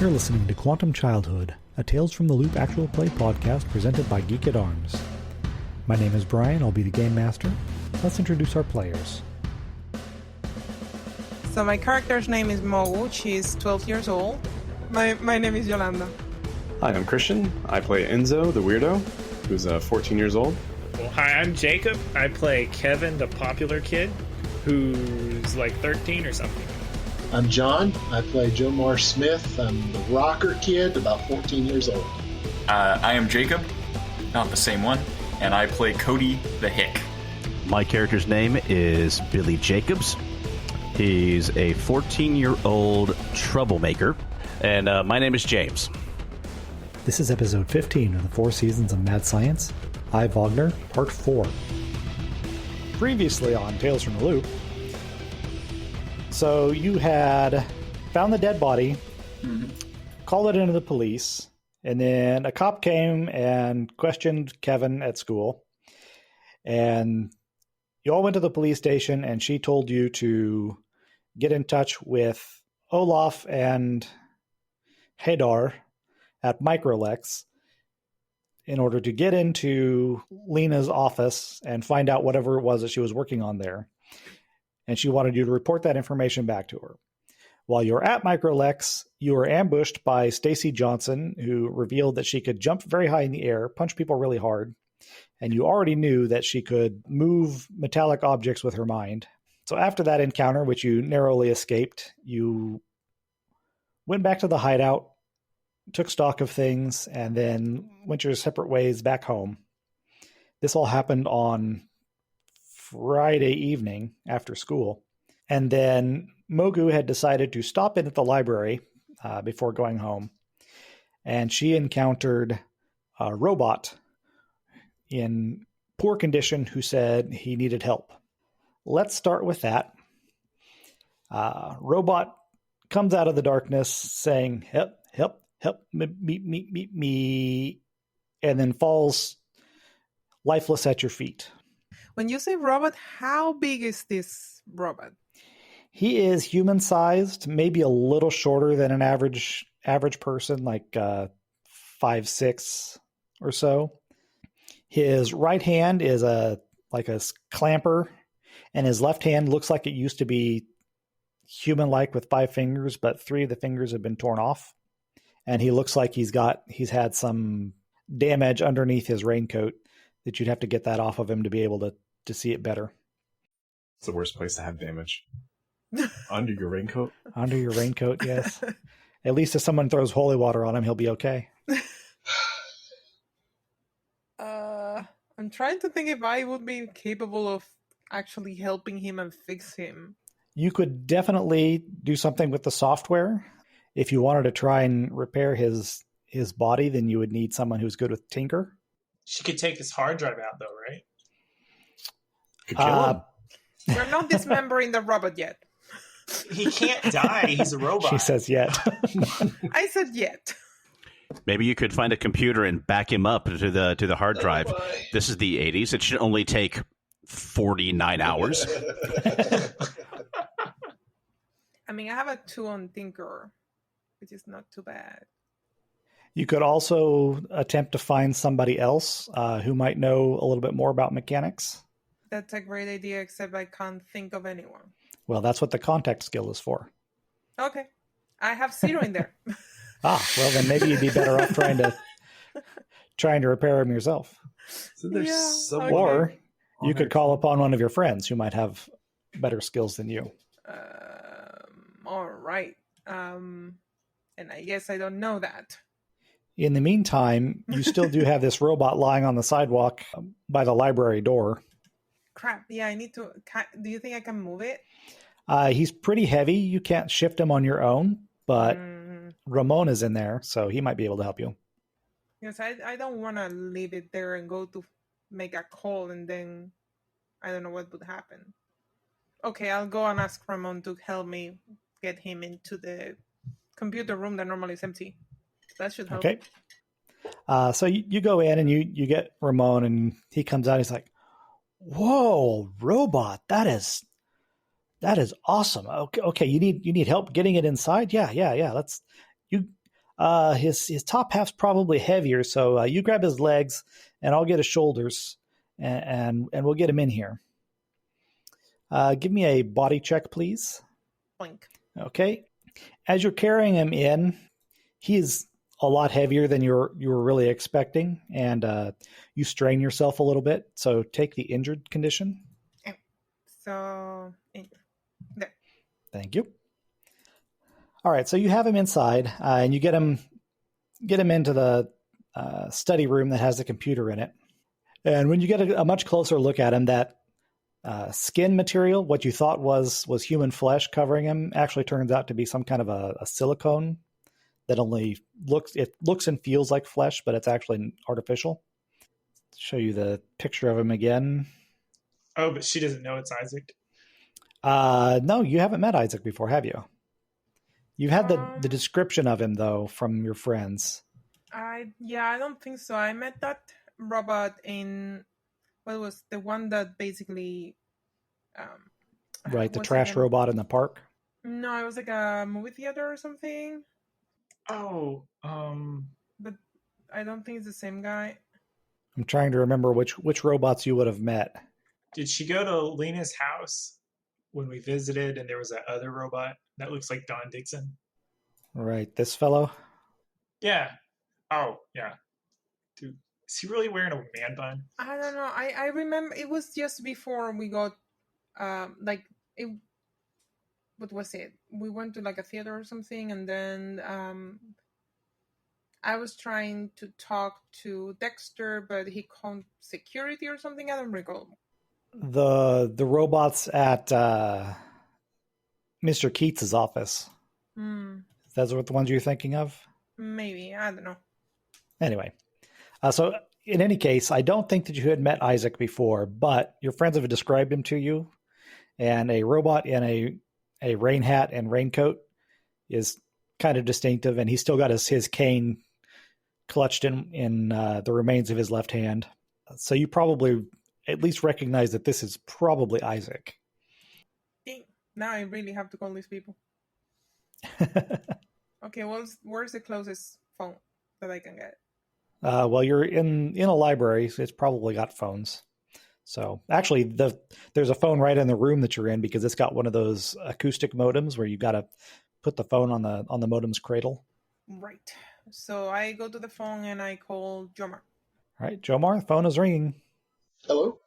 You're listening to Quantum Childhood, a Tales from the Loop actual play podcast presented by Geek at Arms. My name is Brian, I'll be the Game Master. Let's introduce our players. So my character's name is Mogu, she's 12 years old. My name is Yolanda. Hi, I'm Christian. I play Enzo, the weirdo, who's 14 years old. Well, hi, I'm Jacob. I play Kevin, the popular kid, who's like 13 or something. I'm John. I play Joe Moore Smith. I'm the rocker kid, about 14 years old. I am Jacob, not the same one, and I play Cody the Hick. My character's name is Billy Jacobs. He's a 14-year-old troublemaker, and my name is James. This is episode 15 of the 4 Seasons of Mad Science. I, Wagner, part 4. Previously on Tales from the Loop, so you had found the dead body, called it into the police, and then a cop came and questioned Kevin at school. And you all went to the police station, and she told you to get in touch with Olaf and Hadar at Microlex in order to get into Lena's office and find out whatever it was that she was working on there. And she wanted you to report that information back to her. While you were at Microlex, you were ambushed by Stacy Johnson, who revealed that she could jump very high in the air, punch people really hard, and you already knew that she could move metallic objects with her mind. So after that encounter, which you narrowly escaped, you went back to the hideout, took stock of things, and then went your separate ways back home. This all happened on Friday evening after school. And then Mogu had decided to stop in at the library before going home. And she encountered a robot in poor condition who said he needed help. Let's start with that. Robot comes out of the darkness saying, help, me, and then falls lifeless at your feet. When you say robot, how big is this robot? He is human-sized, maybe a little shorter than an average person, like 5'6" or so. His right hand is like a clamper, and his left hand looks like it used to be human-like with 5 fingers, but 3 of the fingers have been torn off. And he looks like he's had some damage underneath his raincoat that you'd have to get that off of him to be able to see it better. It's the worst place to have damage. Under your raincoat? Under your raincoat, yes. At least if someone throws holy water on him, he'll be okay. I'm trying to think if I would be capable of actually helping him and fix him. You could definitely do something with the software. If you wanted to try and repair his body, then you would need someone who's good with Tinker. She could take his hard drive out, though, right? Could kill him. We're not dismembering the robot yet. He can't die. He's a robot. She says yet. I said yet. Maybe you could find a computer and back him up to the hard drive. This is the 80s. It should only take 49 hours. I mean, I have a 2 on Tinker, which is not too bad. You could also attempt to find somebody else who might know a little bit more about mechanics. That's a great idea, except I can't think of anyone. Well, that's what the contact skill is for. Okay. I have 0 in there. Well, then maybe you'd be better off trying to repair him yourself. So there's someone... Or you could call upon one of your friends who might have better skills than you. All right. And I guess I don't know that. In the meantime, you still do have this robot lying on the sidewalk by the library door. Crap. Yeah, I need to... Do you think I can move it? He's pretty heavy. You can't shift him on your own, but Ramon is in there, so he might be able to help you. Yes, I don't want to leave it there and go to make a call and then I don't know what would happen. Okay, I'll go and ask Ramon to help me get him into the computer room that normally is empty. That should help. Okay. So you go in and you get Ramon, and he comes out. He's like, "Whoa, robot! That is awesome. Okay. You need help getting it inside? Yeah. His top half's probably heavier, so you grab his legs, and I'll get his shoulders, and we'll get him in here. Give me a body check, please. Boink. Okay. As you're carrying him in, he is a lot heavier than you were really expecting, and you strain yourself a little bit. So take the injured condition. So, there. Thank you. All right, so you have him inside, and you get him into the study room that has the computer in it. And when you get a much closer look at him, that skin material, what you thought was human flesh covering him, actually turns out to be some kind of a silicone that only looks and feels like flesh, but it's actually artificial. Show you the picture of him again. Oh, but she doesn't know it's Isaac. No, you haven't met Isaac before, have you? You've had the description of him, though, from your friends. I don't think so. I met that robot in, what was the one that basically... right, the trash robot in the park? No, it was like a movie theater or something. Oh, But I don't think it's the same guy. I'm trying to remember which robots you would have met. did she go to Lena's house when we visited and there was that other robot that looks like Don Dixon? Right, this fellow? Yeah. Oh, yeah. Dude, is he really wearing a man bun? I don't know. I remember it was just before we got, what was it? We went to like a theater or something, and then I was trying to talk to Dexter, but he called security or something. I don't recall. The robots at Mr. Keats's office. That's what the ones you're thinking of? Maybe. I don't know. Anyway, so in any case, I don't think that you had met Isaac before, but your friends have described him to you, and a robot in a rain hat and raincoat is kind of distinctive, and he's still got his cane clutched in the remains of his left hand. So you probably at least recognize that this is probably Isaac. Dang. Now I really have to call these people. Okay, well, where's the closest phone that I can get? Well, you're in a library, so it's probably got phones. So actually, there's a phone right in the room that you're in because it's got one of those acoustic modems where you got to put the phone on the modem's cradle. Right. So I go to the phone and I call Jomar. All right, Jomar, the phone is ringing. Hello?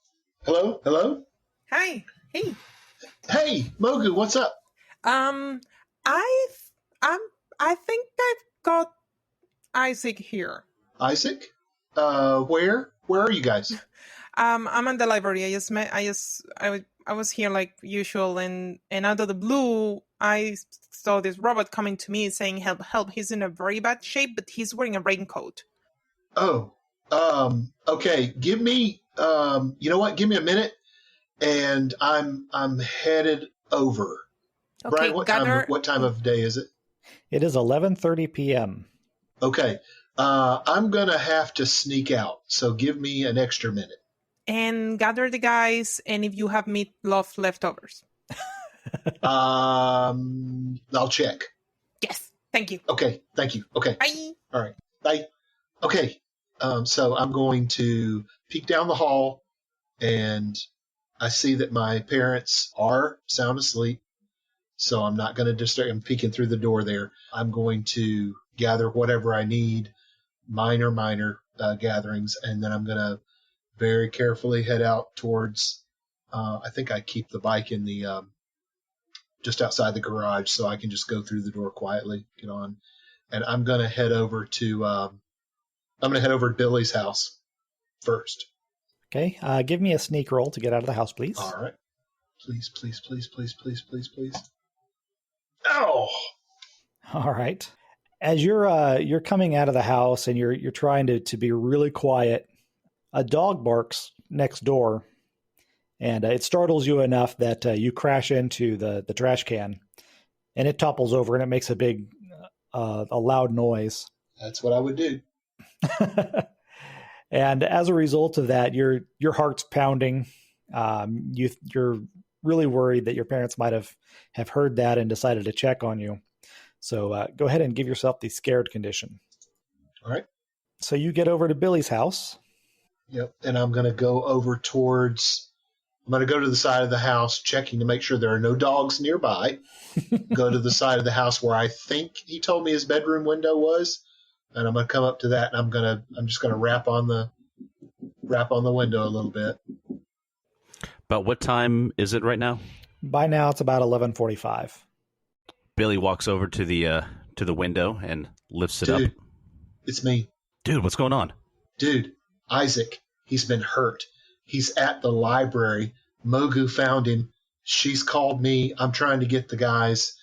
Hello? Hello? Hi. Hey. Hey, Mogu, what's up? I think I've got Isaac here. Isaac? Where? Where are you guys? I'm at the library. I was here like usual, and out of the blue, I saw this robot coming to me saying, "Help, help! He's in a very bad shape, but he's wearing a raincoat." Oh, okay. Give me, you know what? Give me a minute, and I'm headed over. Okay, Right? What time of day is it? It is 11:30 p.m. Okay. I'm gonna have to sneak out, so give me an extra minute. And gather the guys, and if you have meatloaf leftovers. I'll check. Yes, thank you. Okay, thank you. Okay. Bye. All right. Bye. Okay. So I'm going to peek down the hall, and I see that my parents are sound asleep. So I'm not going to disturb. I'm peeking through the door there. I'm going to gather whatever I need, minor gatherings, and then I'm going to very carefully head out towards. I think I keep the bike in the just outside the garage, so I can just go through the door quietly, get on, and I'm going to head over to Billy's house first. Okay, give me a sneak roll to get out of the house, please. All right. Please. Oh. All right. As you're coming out of the house and you're trying to be really quiet, a dog barks next door, and it startles you enough that you crash into the trash can, and it topples over and it makes a loud noise. That's what I would do. And as a result of that, your heart's pounding. You're really worried that your parents might have heard that and decided to check on you. So go ahead and give yourself the scared condition. All right. So you get over to Billy's house. Yep. And I'm going to go over towards, I'm going to go to the side of the house, checking to make sure there are no dogs nearby. Go to the side of the house where I think he told me his bedroom window was. And I'm going to come up to that, and I'm just going to rap on the window a little bit. About what time is it right now? By now, it's about 11:45. Billy walks over to the window and lifts it up. Dude, it's me. Dude, what's going on? Dude, Isaac, he's been hurt. He's at the library. Mogu found him. She's called me. I'm trying to get the guys.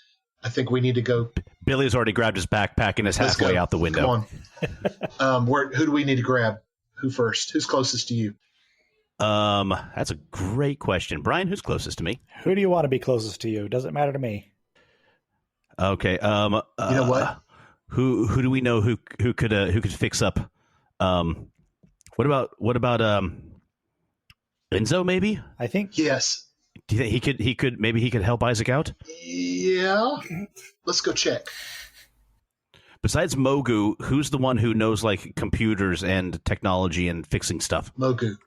I think we need to go. Billy's already grabbed his backpack and is halfway out the window. Come on. Who do we need to grab? Who first? Who's closest to you? That's a great question. Brian, who's closest to me? Who do you want to be closest to you? Doesn't matter to me. Okay. You know what? Who do we know who could fix up? What about Enzo? Maybe. I think. Yes. Do you think he could help Isaac out? Yeah. Let's go check. Besides Mogu, who's the one who knows like computers and technology and fixing stuff? Mogu.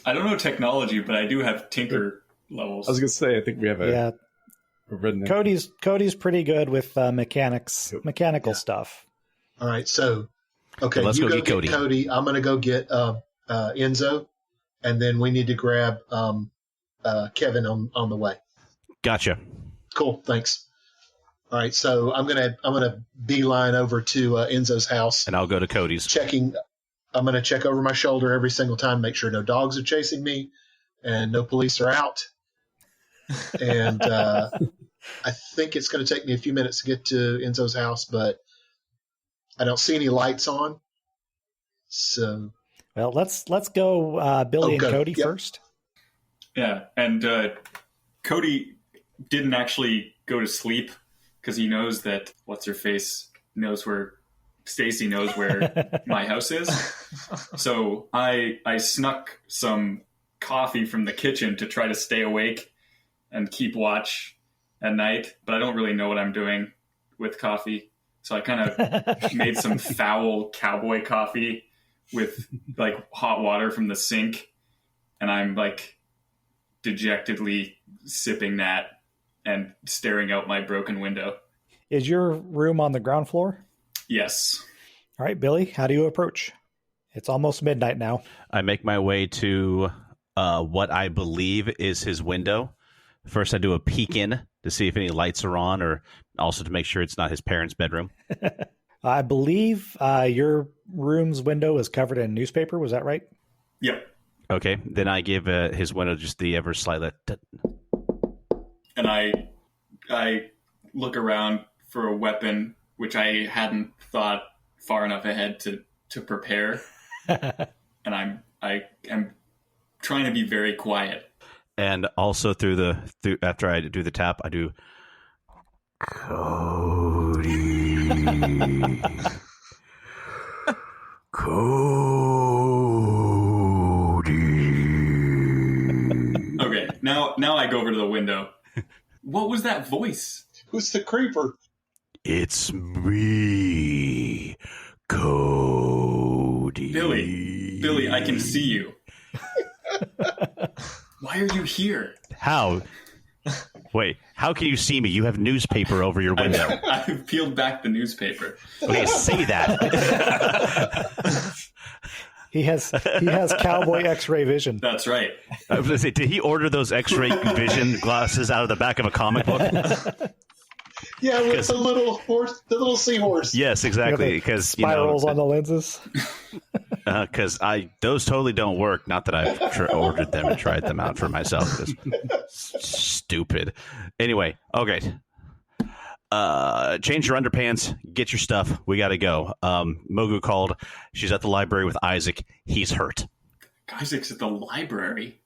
I don't know technology, but I do have tinker levels. I was gonna say, I think we have a Cody's pretty good with mechanical stuff. All right, so okay, let's you go go get Cody. I'm gonna go get Enzo, and then we need to grab Kevin on the way. Gotcha. Cool, thanks. All right, so I'm gonna beeline over to Enzo's house, and I'll go to Cody's. I'm gonna check over my shoulder every single time, make sure no dogs are chasing me, and no police are out. And I think it's going to take me a few minutes to get to Enzo's house, but I don't see any lights on. So, well, let's go Billy and Cody first. Yeah, and Cody didn't actually go to sleep because he knows that Stacy knows where my house is. So I snuck some coffee from the kitchen to try to stay awake and keep watch at night, but I don't really know what I'm doing with coffee. So I kind of made some foul cowboy coffee with like hot water from the sink, and I'm like dejectedly sipping that and staring out my broken window. Is your room on the ground floor? Yes. All right, Billy, how do you approach? It's almost midnight now. I make my way to what I believe is his window. First, I do a peek in to see if any lights are on, or also to make sure it's not his parents' bedroom. I believe your room's window is covered in newspaper. Was that right? Yep. Okay, then I give his window just the ever slightly. And I look around for a weapon, which I hadn't thought far enough ahead to prepare. And I am trying to be very quiet. And also after I do the tap, I do Cody. Okay, now I go over to the window. What was that voice? Who's the creeper? It's me, Cody. Billy, I can see you. Why are you here? How? Wait, how can you see me? You have newspaper over your window. I've peeled back the newspaper. Okay, say that. He has cowboy X-ray vision. That's right. I was going to say, did he order those X-ray vision glasses out of the back of a comic book? Yeah, with the little seahorse. Yes, exactly. Because spirals on the lenses. Because those totally don't work. Not that I've ordered them and tried them out for myself. Stupid. Anyway, okay. Change your underpants. Get your stuff. We got to go. Mogu called. She's at the library with Isaac. He's hurt. Isaac's at the library.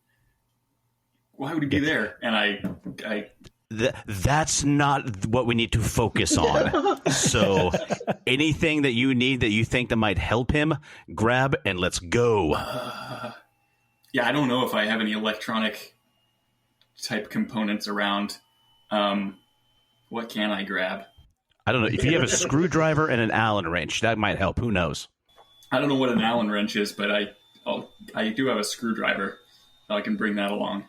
Why would he be there? And I that's not what we need to focus on. So anything that you need that you think that might help him, grab and let's go. Yeah, I don't know if I have any electronic type components around. What can I grab? I don't know. If you have a screwdriver and an Allen wrench, that might help. Who knows? I don't know what an Allen wrench is, but I do have a screwdriver. So I can bring that along.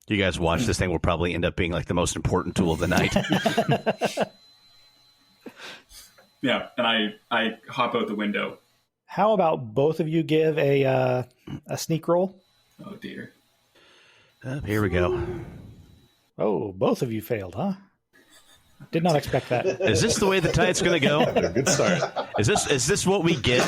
You guys watch this thing will probably end up being like the most important tool of the night. Yeah, and I hop out the window. How about both of you give a sneak roll? Oh, dear. Here we go. Oh, both of you failed, huh? Did not expect that. Is this the way the tight's going to go? Good start. Is this what we get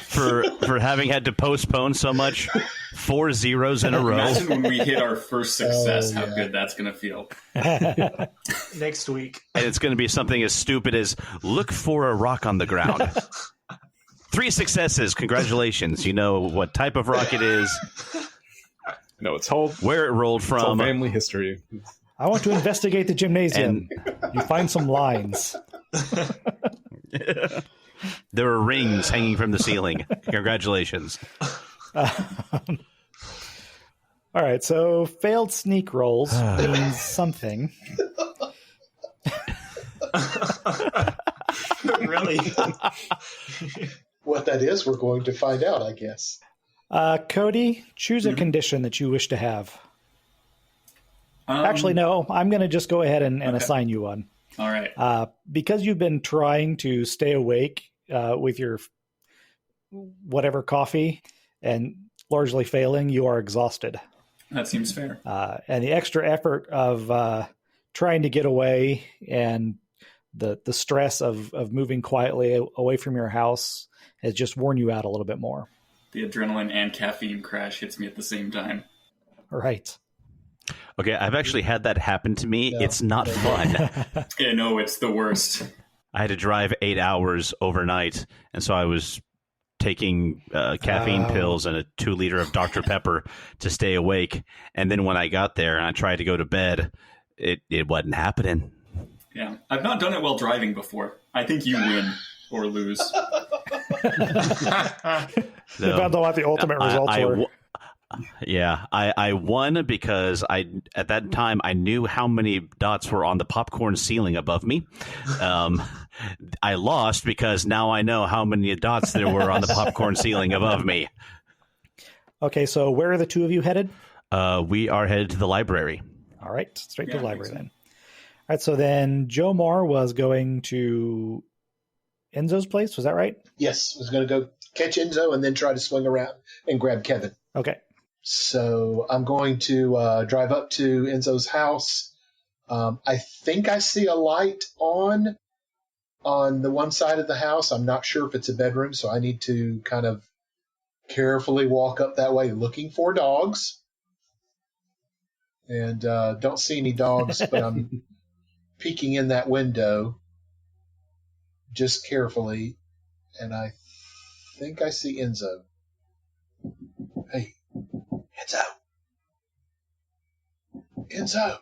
for having had to postpone so much? 4 zeros in a row. Imagine when we hit our first success, how good that's going to feel. Next week. And it's going to be something as stupid as look for a rock on the ground. 3 successes. Congratulations. You know what type of rock it is. No, it's whole. Where it rolled It's all from. family history. I want to investigate the gymnasium. You find some lines. There are rings hanging from the ceiling. Congratulations. All right, so failed sneak rolls means something. Really? What that is, we're going to find out, I guess. Cody, choose a condition that you wish to have. Actually, no, I'm going to just go ahead and assign you one. All right. Because you've been trying to stay awake with your whatever coffee and largely failing, you are exhausted. That seems fair. And the extra effort of trying to get away and the stress of moving quietly away from your house has just worn you out a little bit more. The adrenaline and caffeine crash hits me at the same time. Right. Okay, I've actually had that happen to me. Yeah. It's not fun. Yeah, no, it's the worst. I had to drive 8 hours overnight, and so I was taking caffeine pills and a 2-liter of Dr. Pepper to stay awake. And then when I got there and I tried to go to bed, it wasn't happening. Yeah, I've not done it while driving before. I think you win or lose. Depends on what the ultimate results were. Yeah, I won because at that time I knew how many dots were on the popcorn ceiling above me. I lost because now I know how many dots there were on the popcorn ceiling above me. Okay, so where are the two of you headed? We are headed to the library. All right, straight to the library then. All right, so then Joe Moore was going to Enzo's place, was that right? Yes, I was going to go catch Enzo and then try to swing around and grab Kevin. Okay. So I'm going to drive up to Enzo's house. I think I see a light on the one side of the house. I'm not sure if it's a bedroom, so I need to kind of carefully walk up that way looking for dogs. And don't see any dogs, but I'm peeking in that window just carefully, and I think I see Enzo. Hey, Enzo!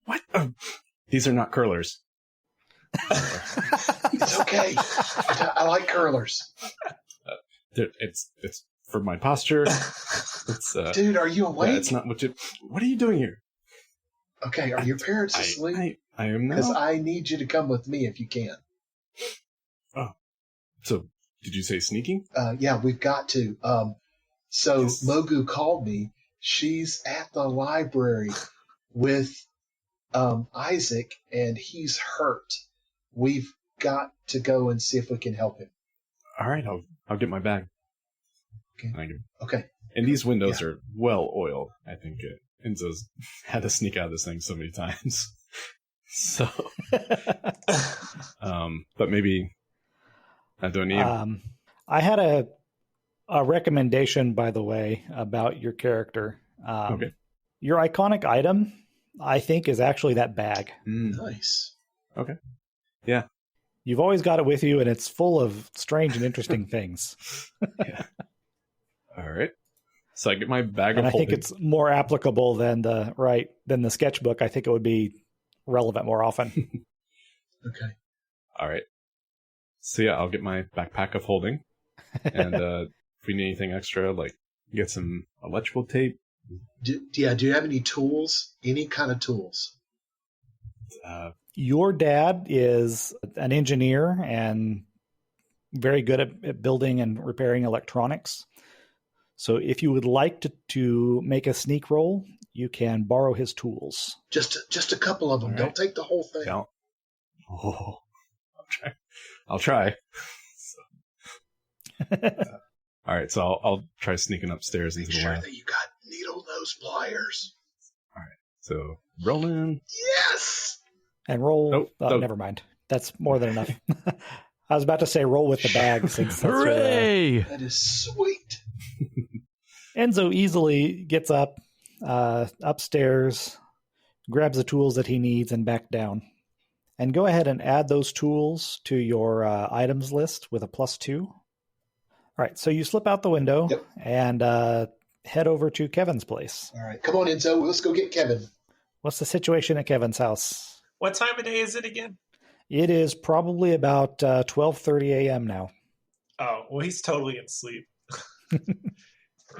What? Oh, these are not curlers. It's okay. I like curlers. It's for my posture. Dude, are you awake? It's not what you. What are you doing here? Okay, are your parents asleep? I am now. Because I need you to come with me if you can. Oh, so did you say sneaking? Yeah, we've got to. So Yes. Mogu called me. She's at the library with Isaac, and he's hurt. We've got to go and see if we can help him. All right, I'll get my bag. Okay. Okay. And these windows are well oiled. I think Enzo's had to sneak out of this thing so many times. So, but maybe I don't need. I had a recommendation, by the way, about your character. Okay. Your iconic item, I think, is actually that bag. Nice. Okay. Yeah. You've always got it with you, and it's full of strange and interesting things. Yeah. All right. So I get my bag And of I think holding. it's more applicable than the sketchbook. I think it would be relevant more often. Okay. All right. So yeah, I'll get my backpack of holding, and if we need anything extra, like get some electrical tape, Do you have any tools? Any kind of tools? Your dad is an engineer and very good at building and repairing electronics. So if you would like to make a sneak roll, you can borrow his tools. Just a couple of them. All right. Don't take the whole thing. Yeah. I'll try. All right, so I'll try sneaking upstairs into Make the sure lab. that you got needle nose pliers. All right, so rolling. Yes. And roll. Nope. Never mind. That's more than enough. I was about to say roll with the bag. Since that's Hooray! That is sweet. Enzo easily gets up, upstairs, grabs the tools that he needs, and back down. And go ahead and add those tools to your items list with a +2. All right, so you slip out the window and head over to Kevin's place. All right, come on, Enzo. Let's go get Kevin. What's the situation at Kevin's house? What time of day is it again? It is probably about 12:30 a.m. now. Oh, well, he's totally in sleep.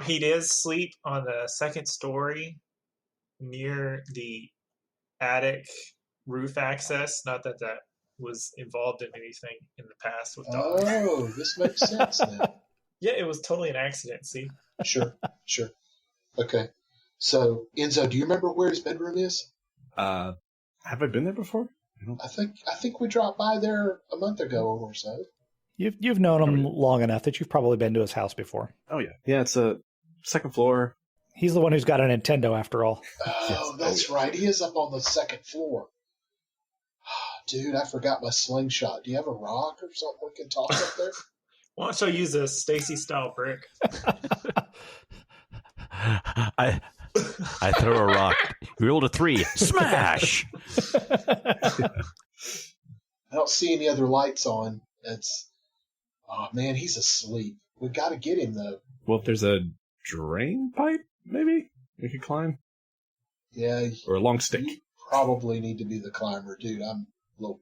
He does sleep on the second story near the attic roof access. Not that that was involved in anything in the past with dogs. Oh, this makes sense now. Yeah, it was totally an accident, see? Sure. Okay. So, Enzo, do you remember where his bedroom is? Have I been there before? I think we dropped by there a month ago or so. You've known him long enough that you've probably been to his house before. Oh, yeah. Yeah, it's a second floor. He's the one who's got a Nintendo after all. Oh, that's right. He is up on the second floor. Dude, I forgot my slingshot. Do you have a rock or something we can toss up there? Why don't you use a Stacy style brick? I throw a rock. We rolled a 3. Smash! I don't see any other lights on. Oh man, he's asleep. We got to get him though. Well, if there's a drain pipe, maybe we could climb. Yeah. Or a long stick. You probably need to be the climber, dude. I'm a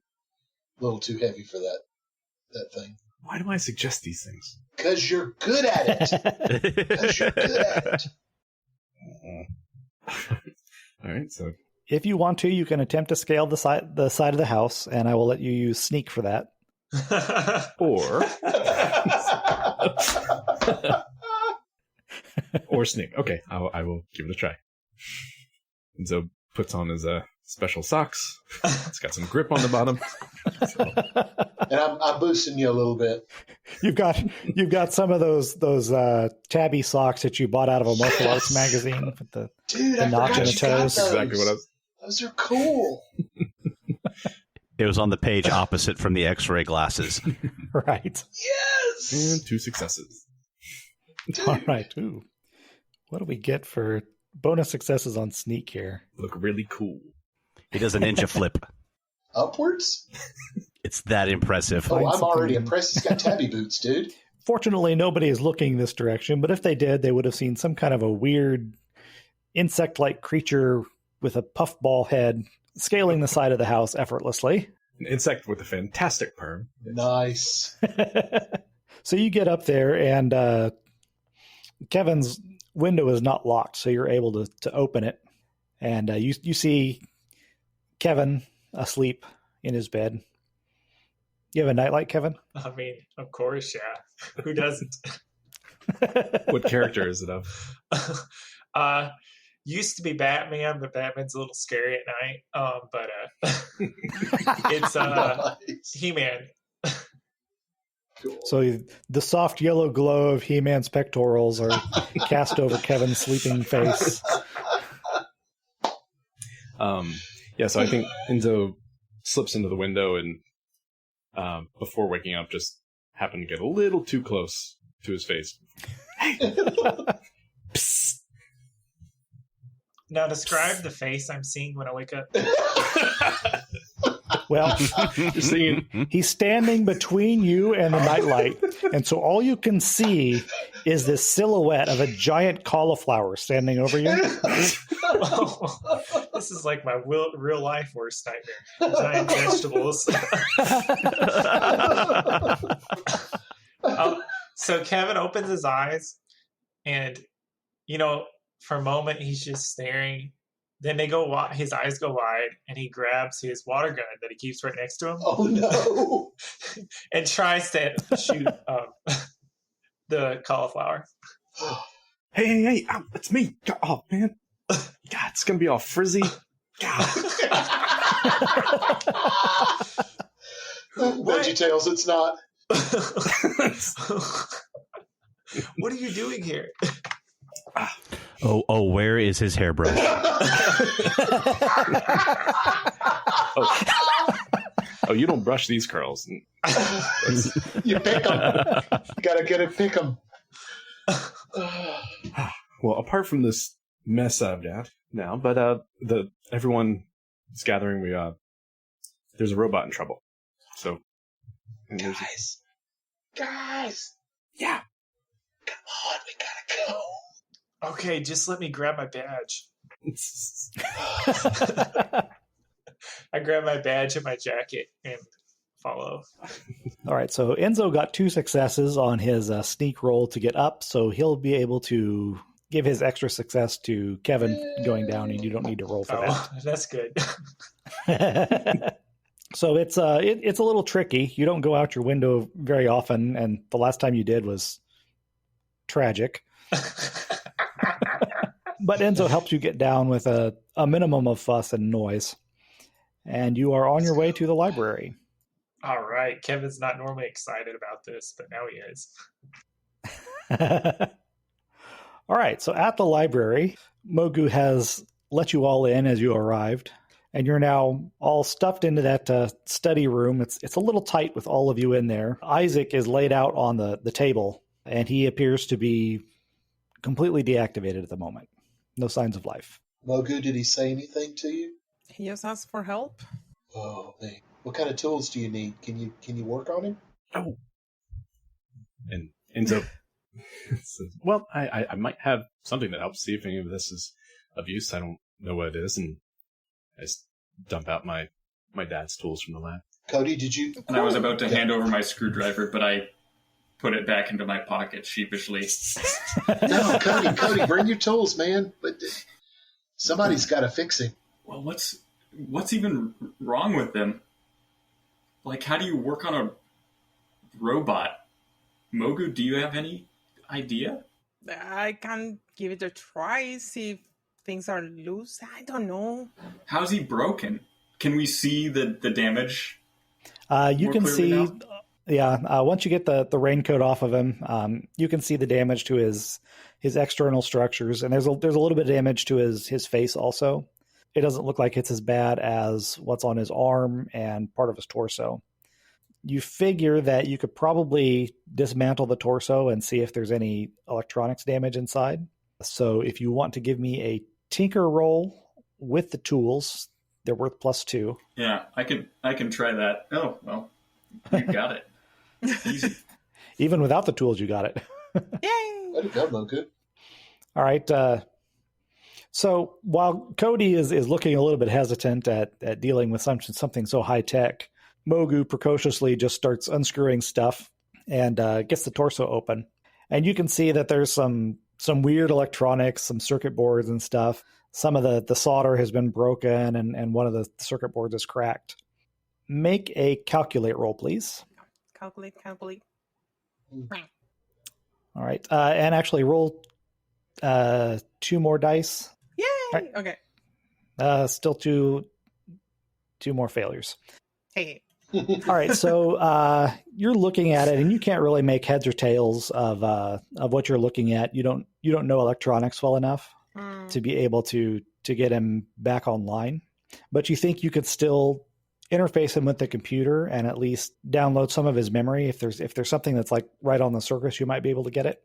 little too heavy for that thing. Why do I suggest these things? Because you're good at it. All right, so If you want to, you can attempt to scale the side of the house, and I will let you use sneak for that. or sneak. Okay, I will give it a try. Enzo puts on his special socks. It's got some grip on the bottom. And I'm boosting you a little bit. You've got some of those tabby socks that you bought out of a martial arts magazine with the notch in the toes. Those. Exactly what I was. Those are cool. It was on the page opposite from the X-ray glasses. Right. Yes. And 2 successes. Dude. All right. Ooh. What do we get for bonus successes on sneak here? Look really cool. He does a ninja flip. Upwards? It's that impressive. Oh, I'm already impressed. He's got tabby boots, dude. Fortunately, nobody is looking this direction, but if they did, they would have seen some kind of a weird insect-like creature with a puffball head scaling the side of the house effortlessly. An insect with a fantastic perm. Nice. So you get up there, and Kevin's window is not locked, so you're able to open it. And you see Kevin asleep in his bed. You have a nightlight, Kevin? I mean, of course, yeah. Who doesn't? What character is it of? Used to be Batman, but Batman's a little scary at night. But it's Nice. He-Man. Cool. So the soft yellow glow of He-Man's pectorals are cast over Kevin's sleeping face. Yeah, so I think Enzo slips into the window and before waking up just happened to get a little too close to his face. Psst. Now describe the face I'm seeing when I wake up. Well, You're singing. he's standing between you and the nightlight, and so all you can see is this silhouette of a giant cauliflower standing over you. Oh, this is like my real life worst nightmare. Giant vegetables. So Kevin opens his eyes, and For a moment, he's just staring. Then his eyes go wide, and he grabs his water gun that he keeps right next to him. Oh no! And tries to shoot the cauliflower. Hey! Ow, it's me! Oh man! God, it's gonna be all frizzy. God. VeggieTales, it's not. What are you doing here? Oh, where is his hairbrush? Oh, you don't brush these curls. You pick them. You gotta get it, pick them. Well, apart from this mess I've got now, but everyone is gathering. There's a robot in trouble. So, Guys, yeah, come on, we gotta go. Okay, just let me grab my badge. I grab my badge and my jacket and follow. All right, so Enzo got 2 successes on his sneak roll to get up, so he'll be able to give his extra success to Kevin going down, and you don't need to roll for That's good. that. So it's a little tricky. You don't go out your window very often, and the last time you did was tragic. But Enzo helps you get down with a minimum of fuss and noise. And you are on your way to the library. All right. Kevin's not normally excited about this, but now he is. All right. So at the library, Mogu has let you all in as you arrived. And you're now all stuffed into that study room. It's a little tight with all of you in there. Isaac is laid out on the table, and he appears to be completely deactivated at the moment. No signs of life. Mogu, did he say anything to you? He just asked for help. Oh man, what kind of tools do you need? Can you work on him? Oh. And Enzo says, well, I might have something that helps. See if any of this is of use. I don't know what it is, and I just dump out my dad's tools from the lab. Cody, did you? And I was about to hand over my screwdriver, but I put it back into my pocket sheepishly. No, Cody, bring your tools, man. But somebody's got to fix him. Well, what's even wrong with them? Like, how do you work on a robot? Mogu, do you have any idea? I can give it a try, see if things are loose. I don't know. How's he broken? Can we see the damage? You can see, once you get the raincoat off of him, you can see the damage to his external structures, and there's a little bit of damage to his face also. It doesn't look like it's as bad as what's on his arm and part of his torso. You figure that you could probably dismantle the torso and see if there's any electronics damage inside. So if you want to give me a tinker roll with the tools, they're worth +2. Yeah, I can try that. Oh, well, you got it. Easy. Even without the tools, you got it. Yay! Let it go, Mogu. All right. So while Cody is looking a little bit hesitant at dealing with something so high tech, Mogu precociously just starts unscrewing stuff and gets the torso open. And you can see that there's some weird electronics, some circuit boards and stuff. Some of the solder has been broken and one of the circuit boards is cracked. Make a calculate roll, please. Calculate. All right. And actually roll 2 more dice. Yay! Right. Okay. Still two more failures. Hey. All right, so you're looking at it, and you can't really make heads or tails of what you're looking at. You don't know electronics well enough to be able to get him back online, but you think you could still interface him with the computer and at least download some of his memory. If there's something that's like right on the surface, you might be able to get it.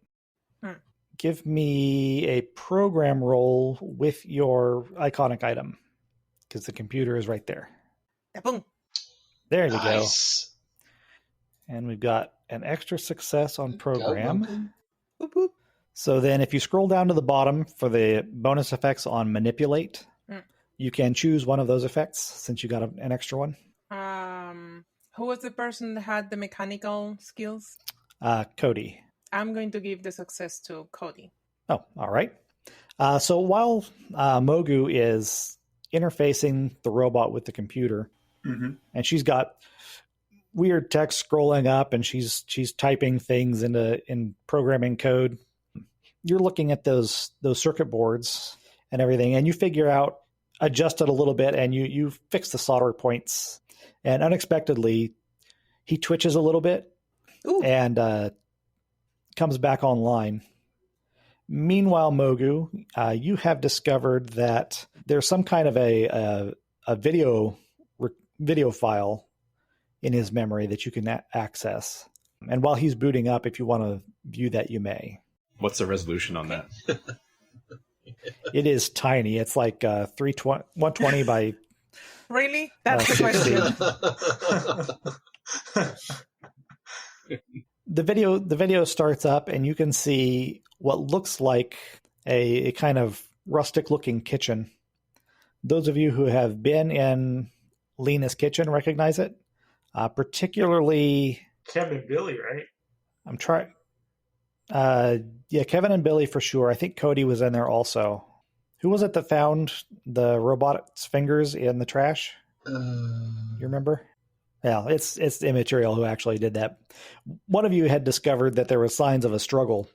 Give me a program roll with your iconic item, because the computer is right there. Boom. There you Nice. go. And we've got an extra success on program. Boop, boop. So then if you scroll down to the bottom for the bonus effects on manipulate, you can choose one of those effects since you got an extra one. Who was the person that had the mechanical skills? Cody. I'm going to give the success to Cody. Oh, all right. So while Mogu is interfacing the robot with the computer, and she's got weird text scrolling up, and she's typing things in programming code, you're looking at those circuit boards and everything, and you figure out, adjust it a little bit, and you fix the solder points, and unexpectedly he twitches a little bit. Ooh. And comes back online. Meanwhile, Mogu, you have discovered that there's some kind of a video file in his memory that you can access. And while he's booting up, if you want to view that, you may. What's the resolution on that? It is tiny. It's like 120 by... Really? That's the question. The video starts up, and you can see what looks like a kind of rustic-looking kitchen. Those of you who have been in Lena's kitchen recognize it, particularly Kevin and Billy, right? I'm trying. Yeah, Kevin and Billy for sure. I think Cody was in there also. Who was it that found the robot's fingers in the trash? You remember? Yeah, it's immaterial who actually did that. One of you had discovered that there were signs of a struggle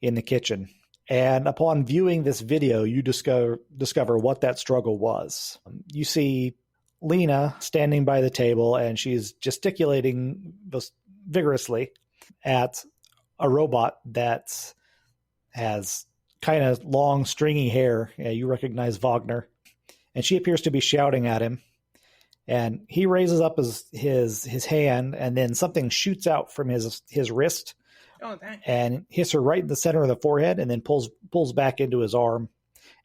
in the kitchen. And upon viewing this video, you discover what that struggle was. You see Lena standing by the table, and she's gesticulating vigorously at a robot that has kind of long, stringy hair. Yeah, you recognize Wagner. And she appears to be shouting at him. And he raises up his hand, and then something shoots out from his wrist. Oh, dang. And hits her right in the center of the forehead, and then pulls back into his arm.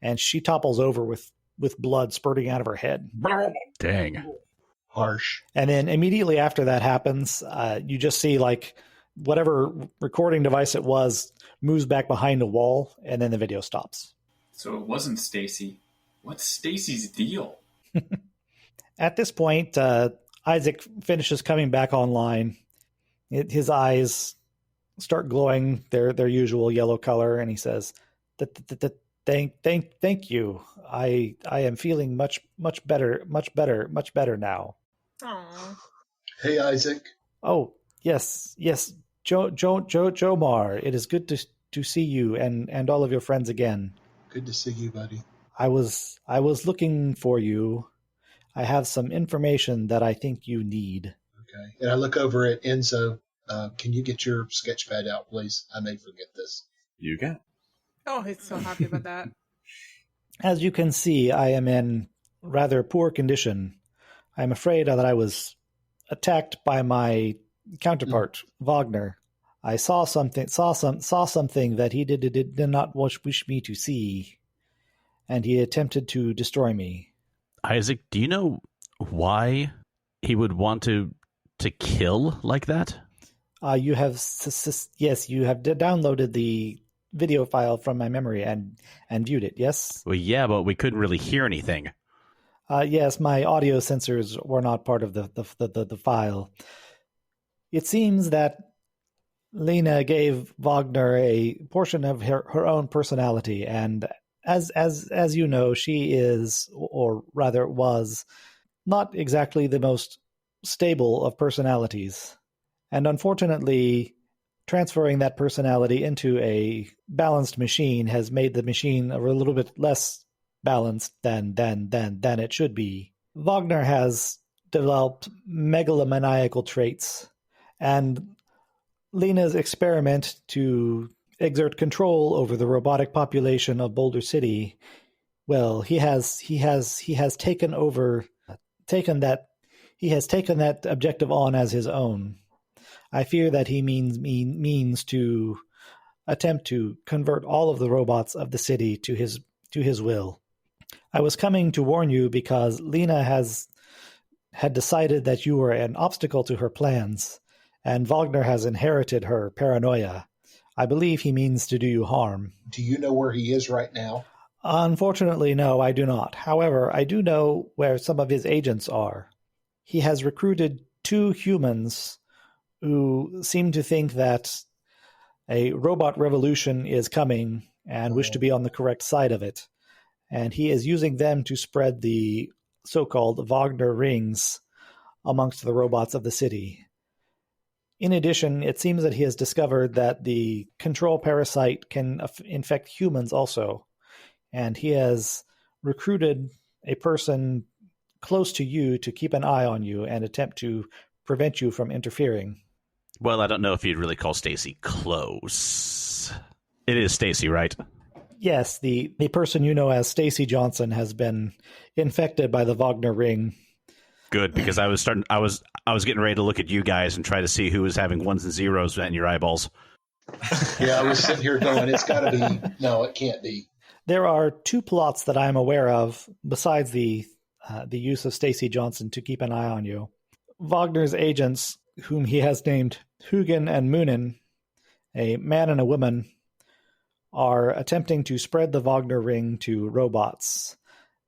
And she topples over with blood spurting out of her head. Dang. Harsh. And then immediately after that happens, you just see like whatever recording device it was moves back behind a wall, and then the video stops. So it wasn't Stacy. What's Stacy's deal? At this point, Isaac finishes coming back online. His eyes start glowing their usual yellow color, and he says, "Thank you. I am feeling much better now." Aww. Hey, Isaac. Oh, yes, Jomar. It is good to see you and all of your friends again. Good to see you, buddy. I was looking for you. I have some information that I think you need. Okay. And I look over at Enzo. Can you get your sketch pad out, please? I may forget this. You got. Oh, he's so happy about that. As you can see, I am in rather poor condition. I'm afraid that I was attacked by my counterpart, Wagner. I saw something that he did not wish me to see, and he attempted to destroy me. Isaac, do you know why he would want to kill like that? You have downloaded the video file from my memory and viewed it. Yes. Well, yeah, but we couldn't really hear anything. Yes, my audio sensors were not part of the file. It seems that Lena gave Wagner a portion of her own personality, and as you know, she is, or rather was, not exactly the most stable of personalities. And unfortunately, transferring that personality into a balanced machine has made the machine a little bit less balanced than it should be. Wagner has developed megalomaniacal traits, and Lena's experiment to exert control over the robotic population of Boulder City, well, he has taken that objective on as his own. I fear that he means to attempt to convert all of the robots of the city to his will. I was coming to warn you because Lena had decided that you were an obstacle to her plans, and Wagner has inherited her paranoia. I believe he means to do you harm. Do you know where he is right now? Unfortunately, no, I do not. However, I do know where some of his agents are. He has recruited 2 humans who seem to think that a robot revolution is coming, and wish to be on the correct side of it. And he is using them to spread the so-called Wagner rings amongst the robots of the city. In addition, it seems that he has discovered that the control parasite can infect humans also, and he has recruited a person close to you to keep an eye on you and attempt to prevent you from interfering. Well, I don't know if you'd really call Stacy close. It is Stacy, right? Yes, the person you know as Stacy Johnson has been infected by the Wagner ring. Good, because I was getting ready to look at you guys and try to see who was having ones and zeros in your eyeballs. Yeah, I was sitting here going, it's got to be. No, it can't be. There are 2 plots that I'm aware of, besides the use of Stacy Johnson to keep an eye on you. Wagner's agents, whom he has named Hugin and Moonin, a man and a woman, are attempting to spread the Wagner ring to robots.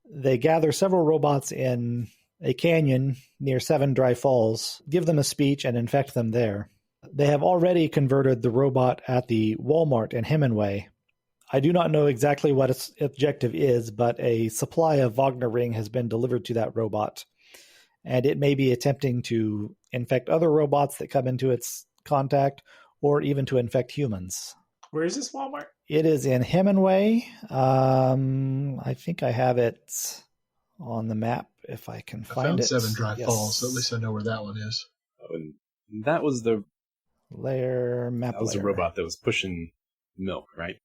They gather several robots in a canyon near Seven Dry Falls, give them a speech, and infect them there. They have already converted the robot at the Walmart in Hemingway. I do not know exactly what its objective is, but a supply of Wagner ring has been delivered to that robot, and it may be attempting to infect other robots that come into its contact, or even to infect humans. Where is this Walmart? It is in Hemingway. I think I have it on the map if I can find it. I found Seven Dry Yes. Falls, so at least I know where that one is. Oh, and that was the Layer map. that was the layer. robot that was pushing milk, right?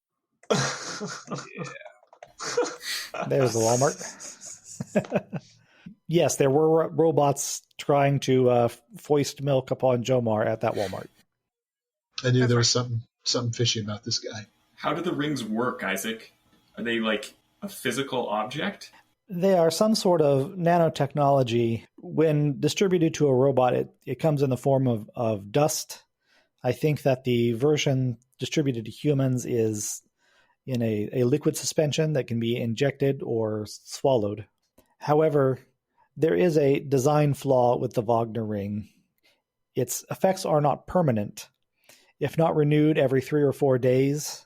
There's the Walmart. Yes, there were robots trying to foist milk upon Jomar at that Walmart. I knew there was something fishy about this guy. How do the rings work, Isaac? Are they like a physical object? They are some sort of nanotechnology. When distributed to a robot, it comes in the form of dust. I think that the version distributed to humans is in a liquid suspension that can be injected or swallowed. However, there is a design flaw with the Wagner ring. Its effects are not permanent. If not renewed every 3 or 4 days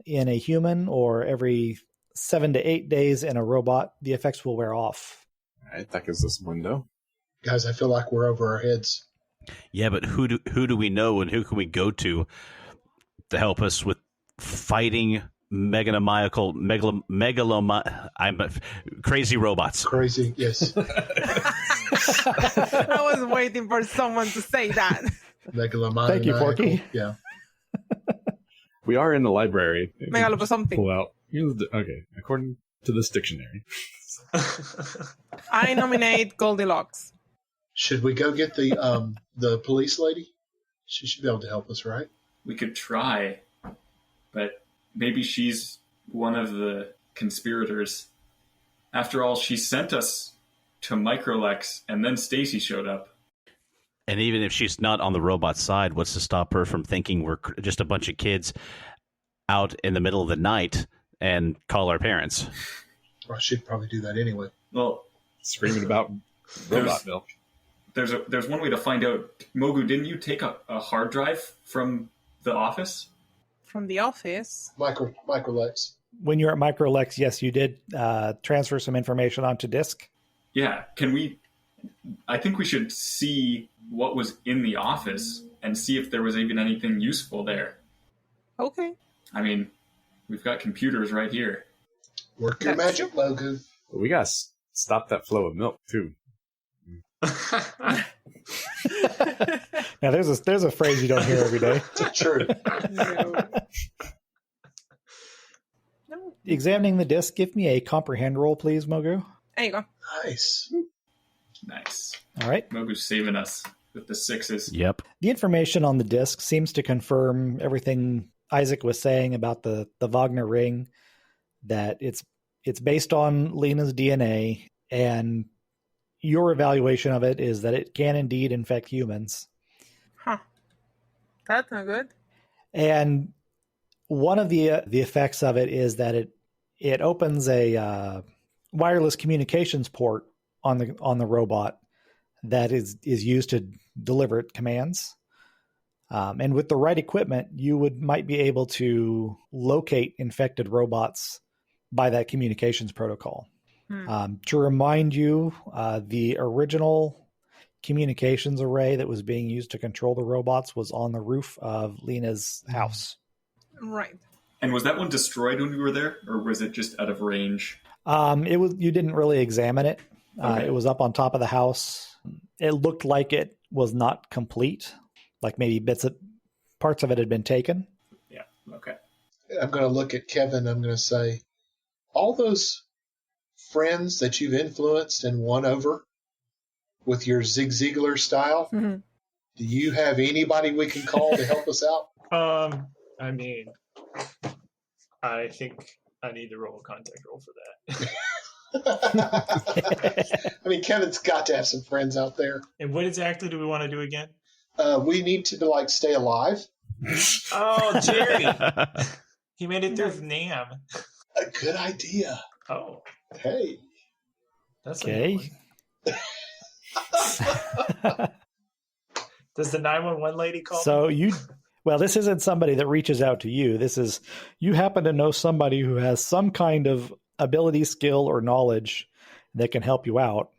in a human, or every 7 to 8 days in a robot, the effects will wear off. All right, that gives us a window. Guys, I feel like we're over our heads. Yeah, but who do we know and who can we go to help us with fighting crazy robots? Crazy, yes. I was waiting for someone to say that. Megalomaniacal. Thank you, Forky. Yeah. We are in the library. Megalo something. Pull out. Okay, according to this dictionary. I nominate Goldilocks. Should we go get the police lady? She should be able to help us, right? We could try, but maybe she's one of the conspirators. After all, she sent us to Microlex, and then Stacy showed up. And even if she's not on the robot side, what's to stop her from thinking we're just a bunch of kids out in the middle of the night and call our parents? Well, she'd probably do that anyway. Well, Screaming about robot milk. there's one way to find out. Mogu, didn't you take a hard drive from the office? From the office? Microlex. When you're at Microlex, yes, you did transfer some information onto disk. Yeah, I think we should see what was in the office and see if there was even anything useful there. Okay. I mean, we've got computers right here. Work your magic, Mogu. We gotta stop that flow of milk too. Now, there's a phrase you don't hear every day. It's true. No. Examining the disk, give me a comprehend roll, please, Mogu. There you go. Nice. Nice. All right. Mogu's saving us with the 6s. Yep. The information on the disk seems to confirm everything Isaac was saying about the Wagner ring, that it's based on Lena's DNA, and your evaluation of it is that it can indeed infect humans. Huh. That's not good. And one of the effects of it is that it opens a wireless communications port on the robot that is used to deliver commands. And with the right equipment, you might be able to locate infected robots by that communications protocol. To remind you, the original communications array that was being used to control the robots was on the roof of Lena's house. Right. And was that one destroyed when we were there, or was it just out of range? It was. You didn't really examine it. Okay. It was up on top of the house. It looked like it was not complete, like maybe parts of it had been taken. Yeah. Okay. I'm going to look at Kevin. I'm going to say, all those friends that you've influenced and won over with your Zig Ziglar style, do you have anybody we can call to help us out? I mean, I think I need to roll a contact roll for that. I mean, Kevin's got to have some friends out there. And what exactly do we want to do again? We need to stay alive. Oh, Jerry. He made it through NAM. A good idea. Oh. Hey. That's okay. Does the 911 lady call? So this isn't somebody that reaches out to you. This is, you happen to know somebody who has some kind of ability, skill, or knowledge that can help you out.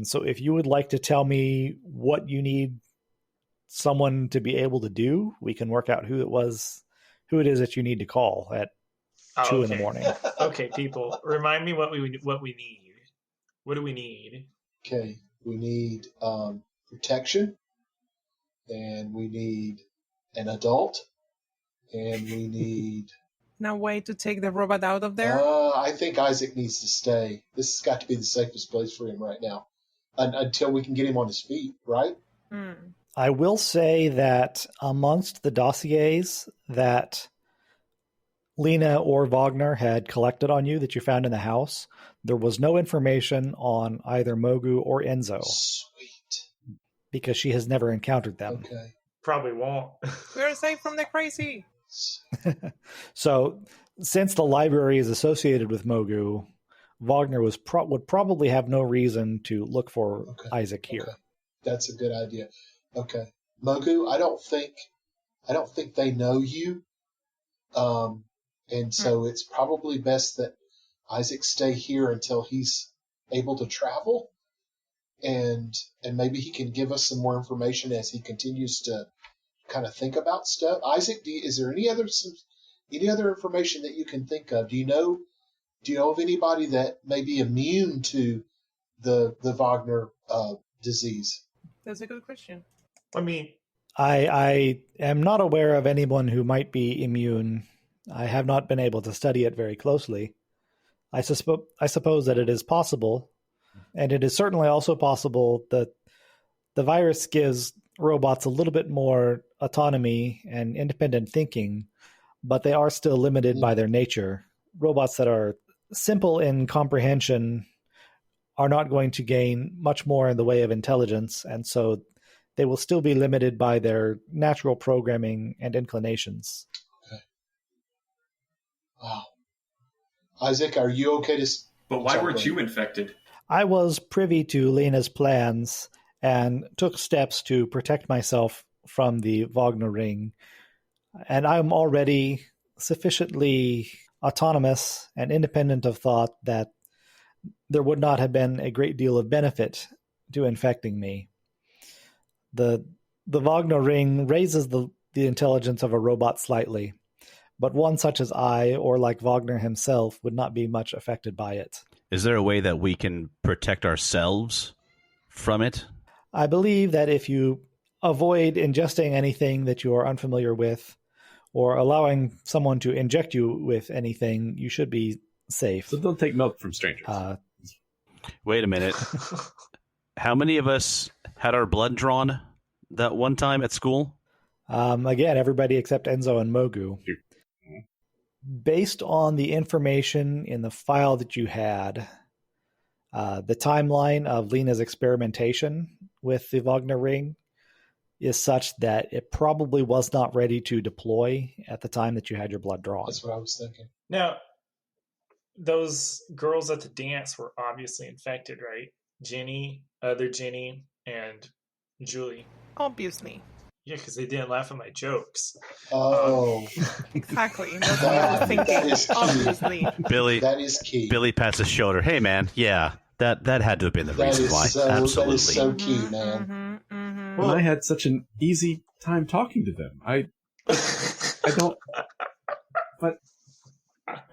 So if you would like to tell me what you need someone to be able to do, we can work out who it is that you need to call at 2 a.m. Okay, people, remind me what we need. What do we need? Okay, we need protection, and we need an adult, and we need... No way to take the robot out of there? I think Isaac needs to stay. This has got to be the safest place for him right now, until we can get him on his feet, right? I will say that amongst the dossiers that Lena or Wagner had collected on you that you found in the house, there was no information on either Mogu or Enzo. Sweet. Because she has never encountered them. Okay. Probably won't. We're safe from the crazy. So, since the library is associated with Mogu, Wagner would probably have no reason to look for Isaac here. Okay. That's a good idea. Okay. Mogu, I don't think they know you. And so it's probably best that Isaac stay here until he's able to travel, and maybe he can give us some more information as he continues to kind of think about stuff. Isaac, is there any other information that you can think of? Do you know of anybody that may be immune to the Wagner disease? That's a good question. I mean, I am not aware of anyone who might be immune. I have not been able to study it very closely. I suppose that it is possible, and it is certainly also possible that the virus gives robots a little bit more autonomy and independent thinking, but they are still limited by their nature. Robots that are simple in comprehension are not going to gain much more in the way of intelligence, and so they will still be limited by their natural programming and inclinations. Okay. Wow. Isaac, are you okay to... But why weren't you infected? I was privy to Lena's plans and took steps to protect myself from the Wagner ring. And I'm already sufficiently autonomous and independent of thought that there would not have been a great deal of benefit to infecting me. The Wagner ring raises the intelligence of a robot slightly, but one such as I, or like Wagner himself, would not be much affected by it. Is there a way that we can protect ourselves from it? I believe that if you avoid ingesting anything that you are unfamiliar with, or allowing someone to inject you with anything, you should be safe. So don't take milk from strangers. Wait a minute. How many of us had our blood drawn that one time at school? Again, everybody except Enzo and Mogu. Based on the information in the file that you had, the timeline of Lena's experimentation with the Wagner ring is such that it probably was not ready to deploy at the time that you had your blood drawn. That's what I was thinking. Now, those girls at the dance were obviously infected, right? Jenny, other Jenny, and Julie. Obviously. Yeah, because they didn't laugh at my jokes. Oh, Exactly. That's what I was thinking. that is key. Obviously. Billy That is key. Billy pats his shoulder. Hey, man. Yeah, that had to have been the That reason is why. so. Absolutely. That is so key, man. And I had such an easy time talking to them. I don't. But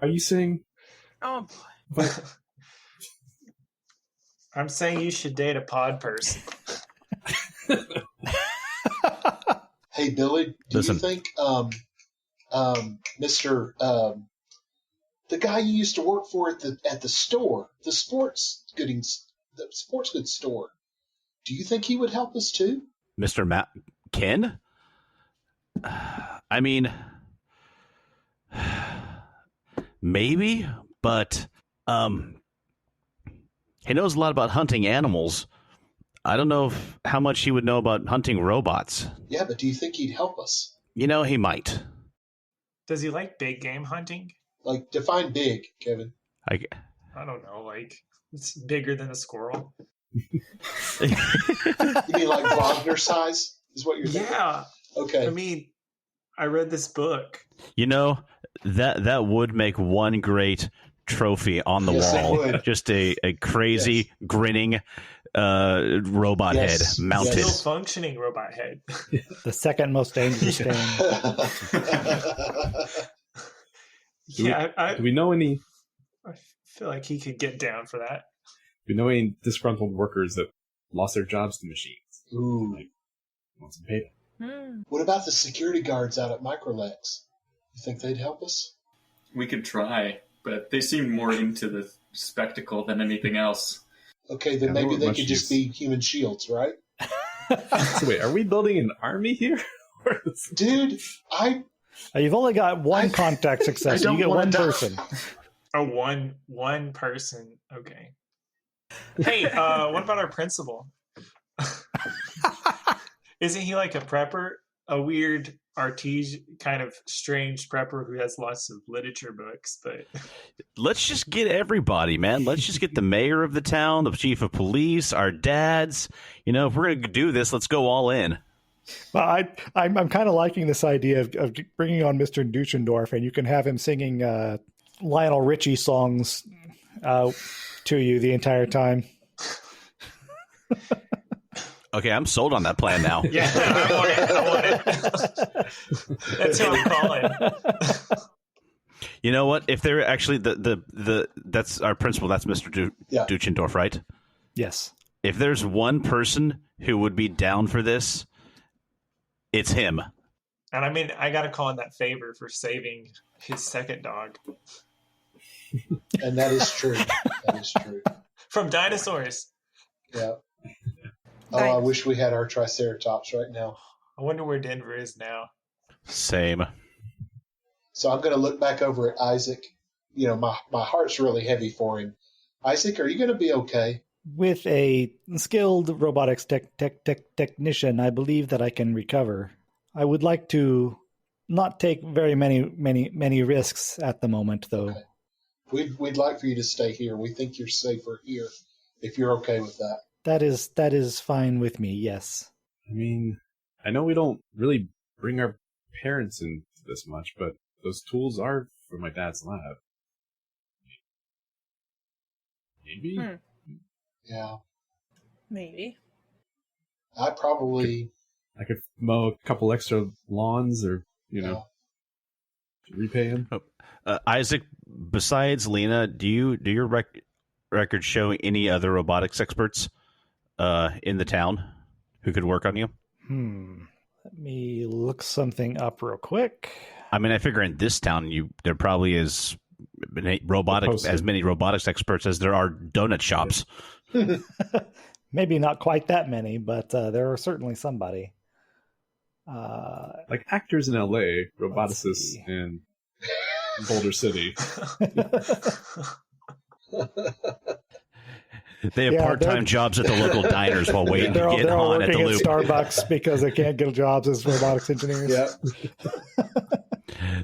are you saying? Oh, But I'm saying you should date a pod person. Hey, Billy, do Listen. you think Mr. The guy you used to work for at the store, the sports goods store, do you think he would help us too? Mr. Ken? I mean, maybe, but he knows a lot about hunting animals. I don't know how much he would know about hunting robots. Yeah, but do you think he'd help us? You know, he might. Does he like big game hunting? Like, define big, Kevin. I don't know. Like, it's bigger than a squirrel. You mean like Wagner size? Is what you're thinking? Yeah. Okay. I mean, I read this book. You know, that would make one great trophy on the Yes, it wall. would. Just a crazy, grinning robot Yes. head mounted. Still functioning robot head. The second most dangerous thing. Yeah, do we know any? I feel like he could get down for that. Do we know any disgruntled workers that lost their jobs to machines? Ooh. Like, want some paper? What about the security guards out at Microlex? You think they'd help us? We could try, but they seem more into the spectacle than anything else. Okay, then Yeah, maybe they much could just use. be human shields, right? So wait, are we building an army here? Dude, You've only got one contact success. I So don't you get wanna one die. person. Oh, one person. Okay. Hey, what about our principal? Isn't he like a prepper? A weird artesian, kind of strange prepper who has lots of literature books, but Let's just get everybody, man. Let's just get the mayor of the town, the chief of police, our dads. You know, if we're going to do this, let's go all in. Well, I'm kind of liking this idea of bringing on Mr. Duchendorf, and you can have him singing Lionel Richie songs to you the entire time. Okay, I'm sold on that plan now. yeah, I want it. That's who I'm calling. You know what? If they're actually that's our principal, that's Mr. Yeah. Duchendorf, right? Yes. If there's one person who would be down for this, it's him. And I mean, I got to call in that favor for saving his second dog and that is true. That is true. from dinosaurs. Yeah. Oh, I Nice. wish we had our Triceratops right now. I wonder where Denver is now. Same. So I'm going to look back over at Isaac. You know, my heart's really heavy for him. Isaac, are you going to be okay? With a skilled robotics technician, I believe that I can recover. I would like to not take very many risks at the moment, though. Okay. We'd like for you to stay here. We think you're safer here, if you're okay with that. That is fine with me. Yes. I mean, I know we don't really bring our parents into this much, but those tools are for my dad's lab. Maybe? Yeah. maybe. I probably... I could mow a couple extra lawns or, you know, repay him. Isaac, besides Lena, do your records show any other robotics experts in the town who could work on you? Let me look something up real quick. I mean, I figure in this town, there probably is as many robotics experts as there are donut shops. Maybe not quite that many, but there are certainly somebody. Like actors in LA, roboticists see. in Boulder City. They have part-time jobs at the local diners while waiting to get they're all on at working the at loop. Starbucks because they can't get jobs as robotics engineers. Yeah.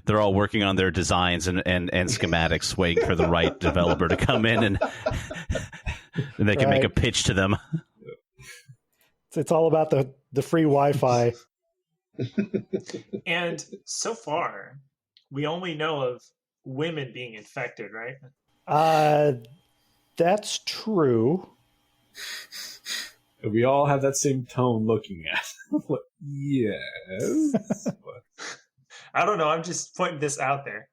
They're all working on their designs and schematics, waiting for the right developer to come in and they can make a pitch to them. It's all about the free Wi-Fi. And so far, we only know of women being infected, right? That's true. We all have that same tone looking at. Yes. I don't know. I'm just putting this out there.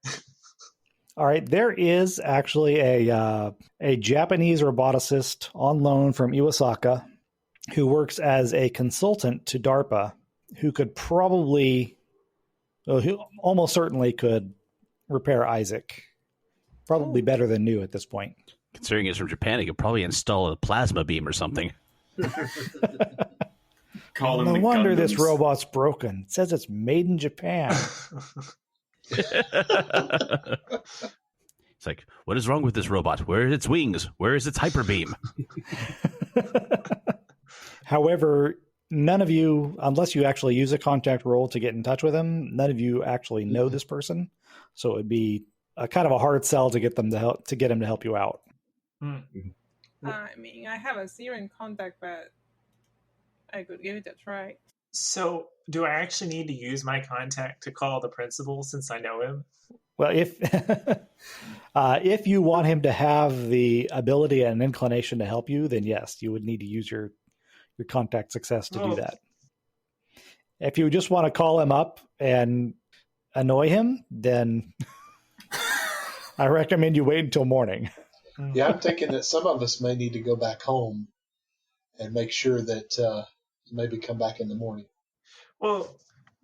All right, there is actually a Japanese roboticist on loan from Iwasaka who works as a consultant to DARPA, who could who almost certainly could repair Isaac, probably better than new at this point. Considering it's from Japan, he could probably install a plasma beam or something. Call No them the wonder Gundams. this robot's broken. It says it's made in Japan. It's like, what is wrong with this robot? Where are its wings? Where is its hyper beam? However, none of you, unless you actually use a contact roll to get in touch with him, none of you actually know this person. So it would be a kind of a hard sell to get them to get him to help you out. I mean, I have a zero in contact, but I could give it a try. So, do I actually need to use my contact to call the principal since I know him? Well, if you want him to have the ability and inclination to help you, then yes, you would need to use your contact success to do that. If you just want to call him up and annoy him, then I recommend you wait until morning. Yeah, I'm thinking that some of us may need to go back home and make sure that maybe come back in the morning. Well,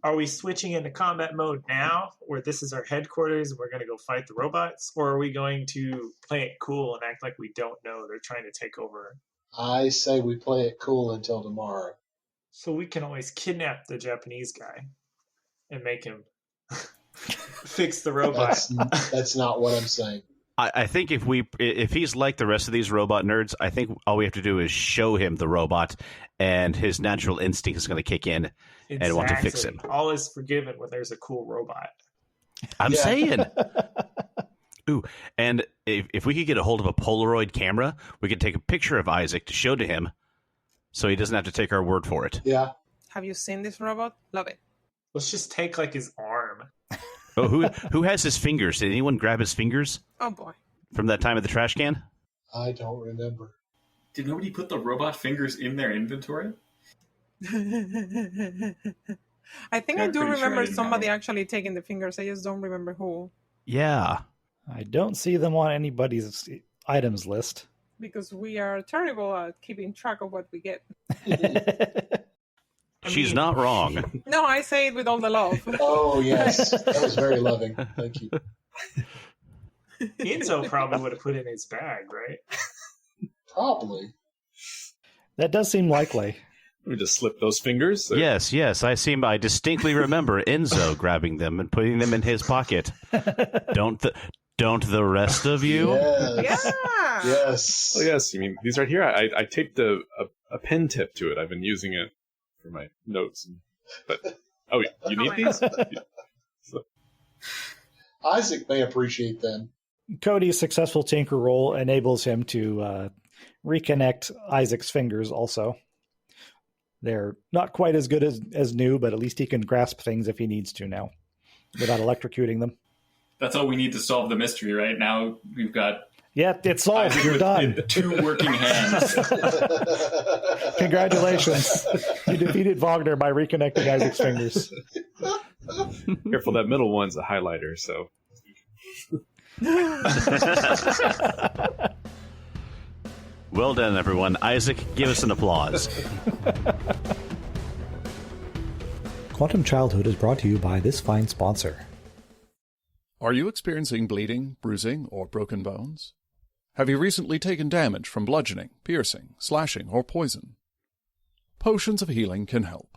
are we switching into combat mode now, where this is our headquarters and we're going to go fight the robots? Or are we going to play it cool and act like we don't know they're trying to take over? I say we play it cool until tomorrow. So we can always kidnap the Japanese guy and make him fix the robot. That's not what I'm saying. I think if he's like the rest of these robot nerds, I think all we have to do is show him the robot, and his natural instinct is going to kick in and want to fix him. All is forgiven when there's a cool robot. I'm saying. Ooh, and if we could get a hold of a Polaroid camera, we could take a picture of Isaac to show to him, so he doesn't have to take our word for it. Yeah. Have you seen this robot? Love it. Let's just take like his arm. Oh, who has his fingers? Did anyone grab his fingers? Oh boy. From that time at the trash can? I don't remember. Did nobody put the robot fingers in their inventory? I think I I'm do pretty sure I remember didn't somebody have actually taking the fingers. I just don't remember who. Yeah. I don't see them on anybody's items list. Because we are terrible at keeping track of what we get. She's not wrong. No, I say it with all the love. Oh, yes. That was very loving. Thank you. Enzo probably would have put it in his bag, right? Probably. That does seem likely. We just slip those fingers. Yes. I distinctly remember Enzo grabbing them and putting them in his pocket. Don't the rest of you? Yes. Yeah. Yes. Oh, yes. You mean these right here? I taped a pen tip to it. I've been using it for my notes. But you need these? Isaac may appreciate them. Cody's successful tinker roll enables him to reconnect Isaac's fingers also. They're not quite as good as new, but at least he can grasp things if he needs to now without electrocuting them. That's all we need to solve the mystery, right? Now we've got... Yeah, it's solved. Isaac You're with done. 2 working hands. Congratulations. You defeated Wagner by reconnecting Isaac's fingers. Careful, that middle one's a highlighter, so... Well done, everyone. Isaac, give us an applause. Quantum Childhood is brought to you by this fine sponsor. Are you experiencing bleeding, bruising, or broken bones? Have you recently taken damage from bludgeoning, piercing, slashing, or poison? Potions of Healing can help.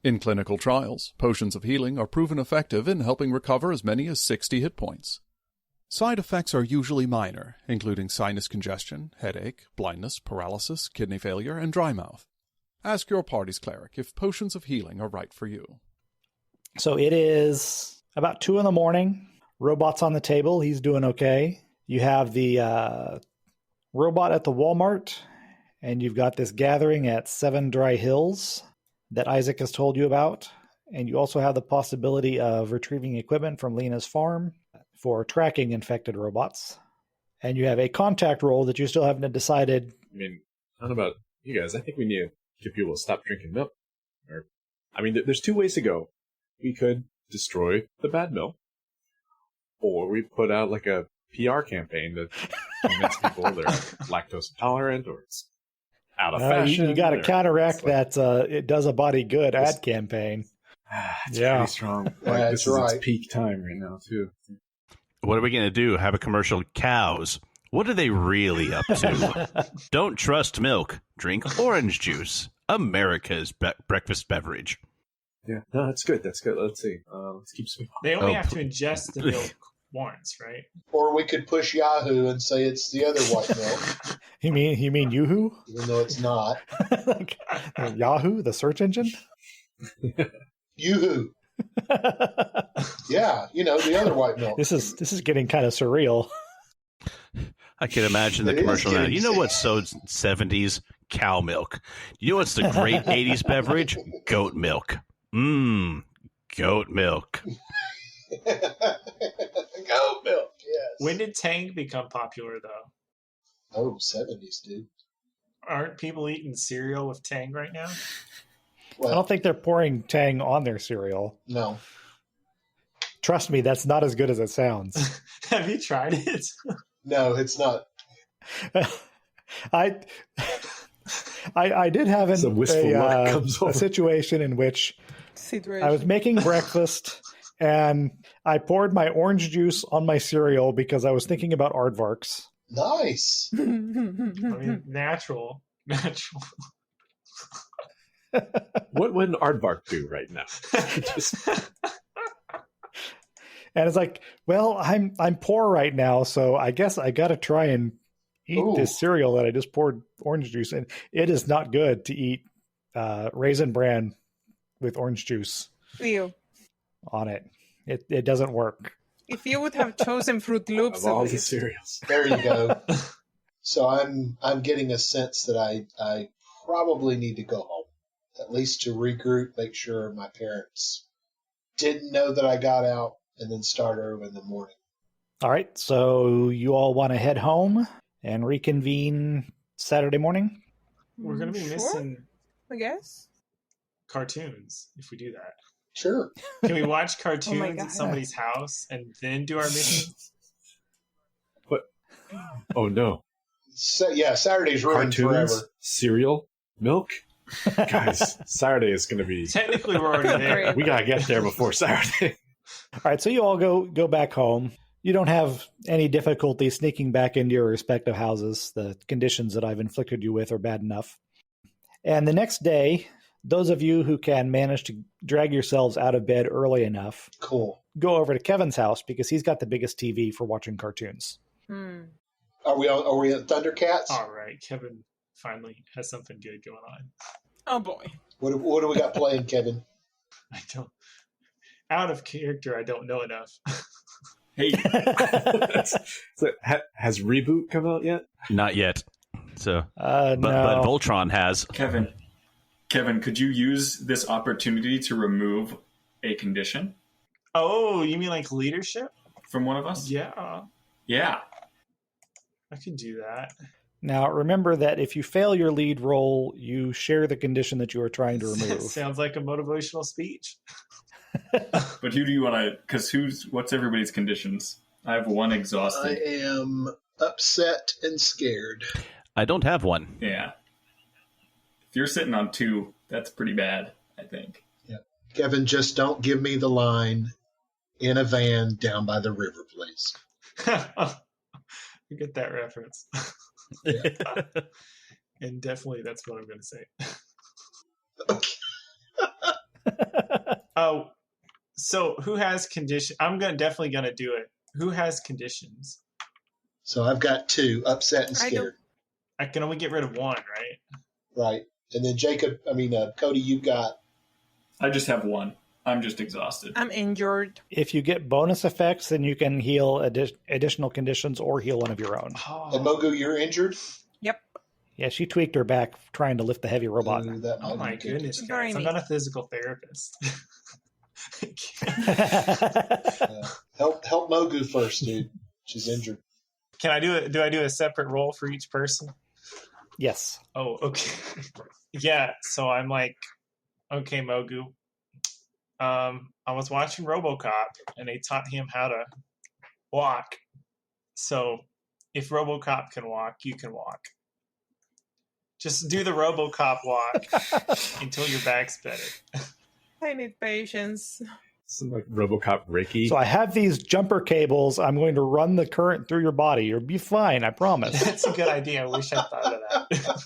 In clinical trials, potions of healing are proven effective in helping recover as many as 60 hit points. Side effects are usually minor, including sinus congestion, headache, blindness, paralysis, kidney failure, and dry mouth. Ask your party's cleric if potions of healing are right for you. So it is about 2 a.m. Robot's on the table. He's doing okay. You have the robot at the Walmart, and you've got this gathering at 7 Dry Hills that Isaac has told you about. And you also have the possibility of retrieving equipment from Lena's farm for tracking infected robots. And you have a contact role that you still haven't decided. I mean, I don't know about you guys. I think we need to get people to stop drinking milk. There's two ways to go. We could destroy the bad milk, or we put out like a PR campaign to convince people they're lactose intolerant or it's out of fashion. You got to counteract that it does a body good ad campaign. It's pretty strong. This is its peak time right now, too. What are we going to do? Have a commercial? Cows. What are they really up to? Don't trust milk. Drink orange juice. America's breakfast beverage. Yeah, no, that's good. That's good. Let's see. Let's keep speaking. They only have to ingest the milk once, right? Or we could push Yahoo and say it's the other white milk. You mean Yahoo? Even though it's not. Like, Yahoo, the search engine? Yoo-hoo. Yeah, the other white milk. This is getting kind of surreal. I can imagine the commercial now. You know what's so 70s? Cow milk. You know what's the great 80s beverage? Goat milk. Goat milk. Goat milk, yes. When did Tang become popular, though? Oh, 70s, dude. Aren't people eating cereal with Tang right now? Well, I don't think they're pouring Tang on their cereal. No. Trust me, that's not as good as it sounds. Have you tried it? No, it's not. I did have a situation in which I was making breakfast and I poured my orange juice on my cereal because I was thinking about aardvarks. Nice. I mean, natural. What would an aardvark do right now? And it's like, well, I'm poor right now, so I guess I got to try and eat this cereal that I just poured orange juice in. It is not good to eat Raisin Bran with orange juice on it. It doesn't work. If you would have chosen Fruit Loops, of all the cereals, there you go. So I'm getting a sense that I probably need to go home, at least to regroup, make sure my parents didn't know that I got out, and then start early in the morning. All right, so you all want to head home and reconvene Saturday morning? We're going to be missing, I guess, cartoons if we do that. Sure. Can we watch cartoons at somebody's house and then do our missions? What? Oh, no. So, yeah, Saturday's ruined forever. Cereal? Milk? Guys, Saturday is going to be... Technically, we're already there. We got to get there before Saturday. All right, so you all go back home. You don't have any difficulty sneaking back into your respective houses. The conditions that I've inflicted you with are bad enough. And the next day, those of you who can manage to drag yourselves out of bed early enough, go over to Kevin's house because he's got the biggest TV for watching cartoons. Are we at Thundercats? All right, Kevin finally has something good going on. Oh boy. What do we got playing, Kevin? I don't. Out of character, I don't know enough. Hey, so, has Reboot come out yet? Not yet. So, no. but Voltron has. Kevin, could you use this opportunity to remove a condition Oh, you mean like leadership? from one of us? Yeah, Yeah. I could do that. Now, remember that if you fail your lead roll, you share the condition that you are trying to remove. Sounds like a motivational speech. But who do you want to? Because what's everybody's conditions? I have one exhausted. I am upset and scared. I don't have one. Yeah. If you're sitting on 2, that's pretty bad, I think. Yeah. Kevin, just don't give me the line in a van down by the river, please. You get that reference. And definitely that's what I'm going to say. Oh, so who has condition? I'm definitely going to do it. Who has conditions? So I've got 2, upset and scared. I can only get rid of 1, right? Right. And then Cody, you've got... I just have 1. I'm just exhausted. I'm injured. If you get bonus effects, then you can heal additional conditions or heal one of your own. Oh. And Mogu, you're injured? Yep. Yeah, she tweaked her back trying to lift the heavy robot. Oh my goodness, guys. I'm not a physical therapist. Help Mogu first, dude. She's injured. Can I do it? Do I do a separate roll for each person? Yes. Oh, okay. Yeah. So I'm like, okay, Mogu. I was watching RoboCop, and they taught him how to walk. So if RoboCop can walk, you can walk. Just do the RoboCop walk until your back's better. I need patience. Some like RoboCop Ricky. So I have these jumper cables. I'm going to run the current through your body. You'll be fine, I promise. That's a good idea. I wish I thought of that.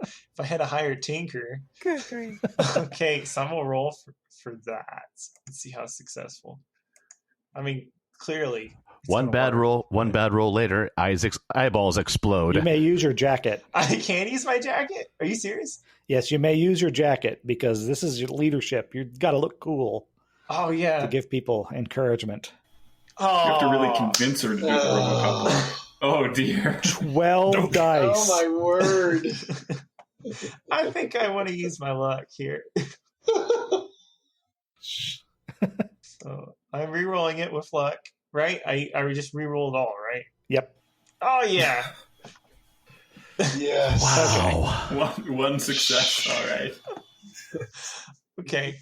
If I had a higher tinker. Good grief. Okay, so I'm going to roll for that. Let's see how successful. I mean, clearly. One bad roll later, Isaac's eyeballs explode. You may use your jacket. I can't use my jacket? Are you serious? Yes, you may use your jacket because this is your leadership. You've got to look cool. Oh, yeah. To give people encouragement. Oh. You have to really convince her to do the RoboCop. Oh, dear. 12 dice. Oh, my word. I think I want to use my luck here. So I'm re-rolling it with luck, right? I just re-rolled all, right? Yep. Oh, yeah. Yes. Wow. One success. All right. Okay.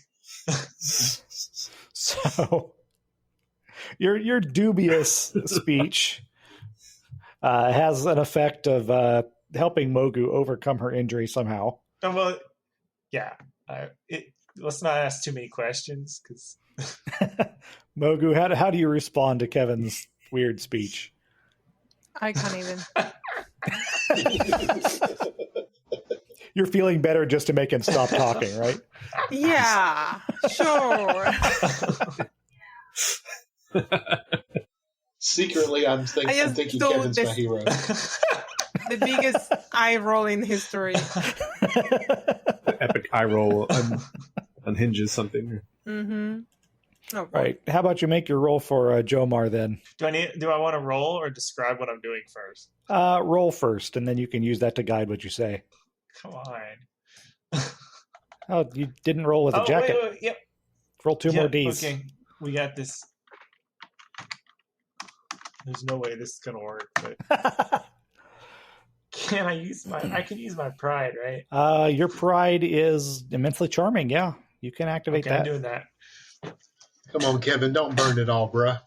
So your dubious speech has an effect of helping Mogu overcome her injury somehow. Oh, well, yeah. Let's not ask too many questions, because Mogu, how do you respond to Kevin's weird speech? I can't even. You're feeling better just to make him stop talking, right? Yeah, sure. Secretly, I'm thinking Kevin's my hero. The biggest eye roll in history. The epic eye roll unhinges something. Mm-hmm. Oh, right. How about you make your roll for Jomar then? Do I want to roll or describe what I'm doing first? Roll first, and then you can use that to guide what you say. Come on. Oh, you didn't roll with a jacket. Wait. Yep. Roll two more Ds. Okay, we got this. There's no way this is gonna work, but can I use I can use my pride, right? Your pride is immensely charming. Yeah, you can activate that. I'm doing that. Come on, Kevin, don't burn it all, bruh.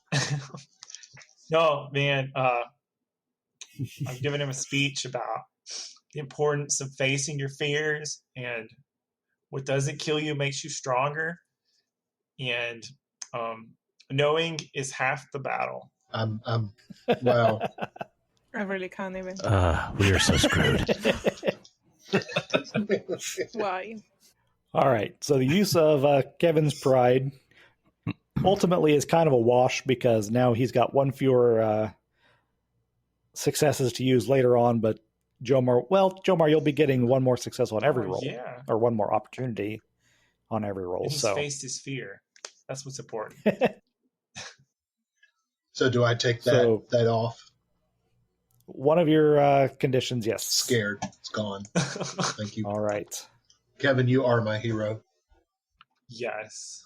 No, man. I'm giving him a speech about the importance of facing your fears, and what doesn't kill you makes you stronger. And knowing is half the battle. Wow. I really can't even. We are so screwed. Why? All right. So the use of Kevin's pride ultimately is kind of a wash because now he's got one fewer successes to use later on. But Jomar, you'll be getting one more success on every roll, yeah. or one more opportunity on every roll. And he's So faced his fear. That's what's important. So do I take that off? One of your conditions, yes. Scared. It's gone. Thank you. All right. Kevin, you are my hero. Yes.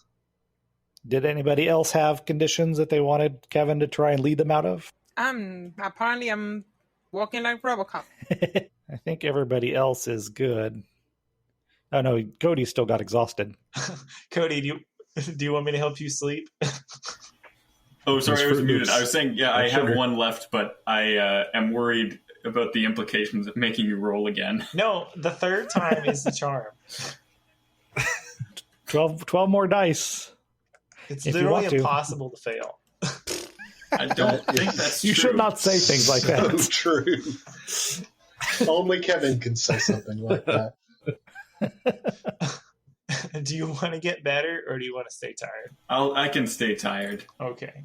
Did anybody else have conditions that they wanted Kevin to try and lead them out of? Apparently I'm walking like RoboCop. I think everybody else is good. Oh no, Cody still got exhausted. Cody, do you want me to help you sleep? Oh, sorry, I was muted. Oops. I was saying, yeah, I have Sugar. one left, but I am worried about the implications of making you roll again. No, the third time is the charm. 12 more dice. It's If you literally want to. impossible to fail. I don't think that's You true. should not say things like So that. true. Only Kevin can say something like that. Do you want to get better or do you want to stay tired? I can stay tired. Okay.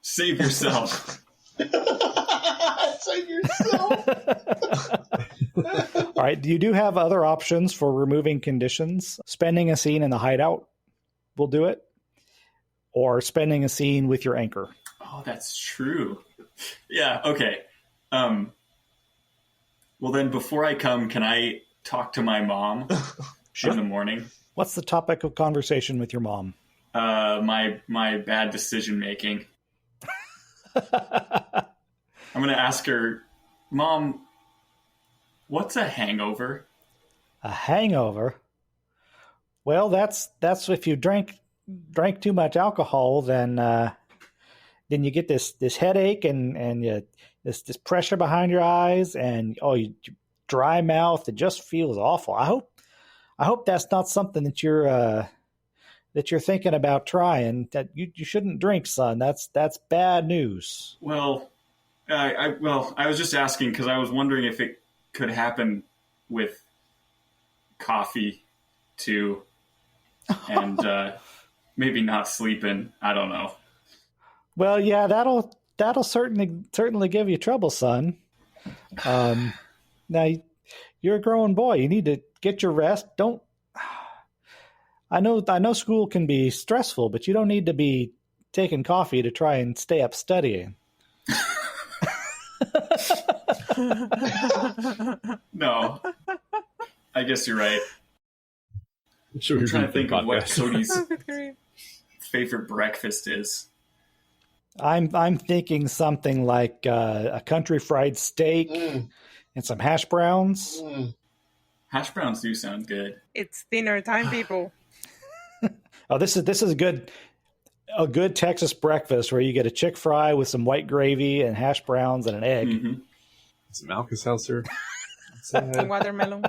Save yourself. Save yourself. All right, you do have other options for removing conditions. Spending a scene in the hideout will do it, or spending a scene with your anchor. Oh, that's true. Yeah, okay. Well, then before I come, can I talk to my mom in the morning? What's the topic of conversation with your mom? My bad decision making. I'm gonna ask her, Mom, what's a hangover? A hangover? Well, that's if you drank too much alcohol, then you get this headache and this pressure behind your eyes, and you dry mouth. It just feels awful. I hope that's not something that you're thinking about trying. That you shouldn't drink, son. That's bad news. Well, I was just asking because I was wondering if it could happen with coffee too, and maybe not sleeping. I don't know. Well, yeah, that'll certainly give you trouble, son. Now you're a grown boy. You need to get your rest. Don't. I know school can be stressful, but you don't need to be taking coffee to try and stay up studying. No, I guess you're right. I'm sure I'm you're trying to think of what podcast. Cody's favorite breakfast is. I'm thinking something like a country fried steak and some hash browns. Hash browns do sound good. It's dinner time, people. Oh, this is a good Texas breakfast where you get a chick fry with some white gravy and hash browns and an egg. Mm-hmm. Some Alka-Seltzer. Watermelon.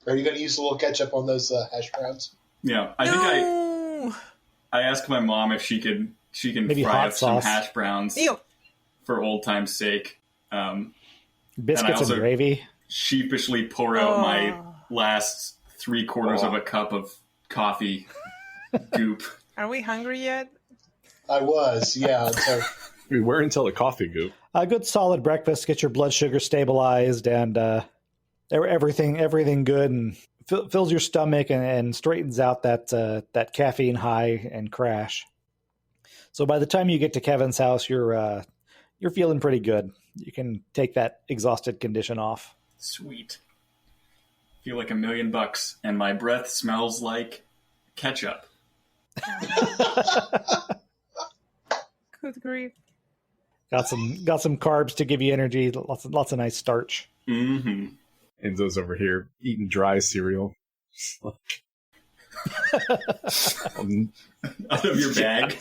Are you going to use a little ketchup on those hash browns? Yeah, I think I asked my mom if she can Maybe fry hot up sauce. some hash browns Ew. for old time's sake. Biscuits and also gravy. Sheepishly pour out my last 3/4 of a cup of coffee goop. Are we hungry yet? I was, yeah. So We were until the coffee goop. A good solid breakfast, get your blood sugar stabilized and everything good and fills your stomach and straightens out that caffeine high and crash. So by the time you get to Kevin's house, you're feeling pretty good. You can take that exhausted condition off. Sweet. Feel like $1 million, and my breath smells like ketchup. Good grief. Got some carbs to give you energy. Lots of nice starch. Mm-hmm. Enzo's over here eating dry cereal. Out of your bag,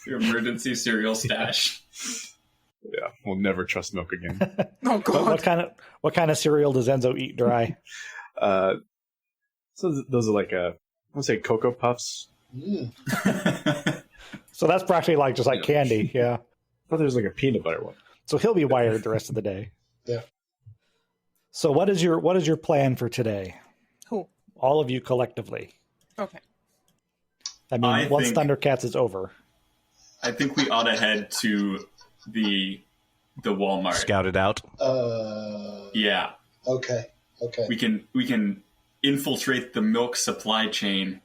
your emergency cereal stash. Yeah, we'll never trust milk again. Oh God! What kind of cereal does Enzo eat dry? So those are like I want to say Cocoa Puffs. So that's practically like just like candy. Yeah. I thought there was like a peanut butter one. So he'll be wired the rest of the day. Yeah. So what is your plan for today? Who? All of you collectively. Okay. I mean, once think- Thundercats is over. I think we ought to head to the Walmart. Scout it out. Yeah, Okay. we can infiltrate the milk supply chain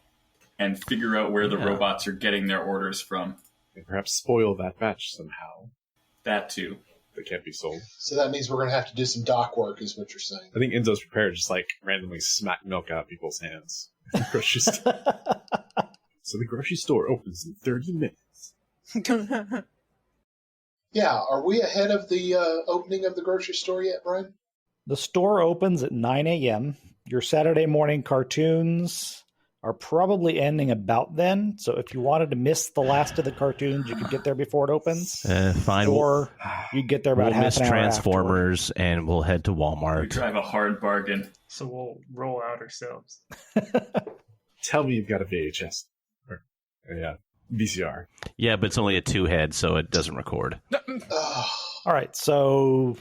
and figure out where the robots are getting their orders from. And perhaps spoil that batch somehow. That too. That can't be sold. So that means we're going to have to do some dock work, is what you're saying. I think Enzo's prepared to just like randomly smack milk out of people's hands. Grocery store. So the grocery store opens in 30 minutes. Yeah. Are we ahead of the opening of the grocery store yet, Brian? The store opens at 9 a.m. Your Saturday morning cartoons are probably ending about then. So if you wanted to miss the last of the cartoons, you could get there before it opens. Fine. Or you get there about we'll half miss an hour Transformers and we'll head to We Walmart. drive a hard bargain. So we'll roll out ourselves. Tell me you've got a VHS. Or, yeah, VCR. Yeah, but it's only a 2-head, so it doesn't record. Oh, All right, so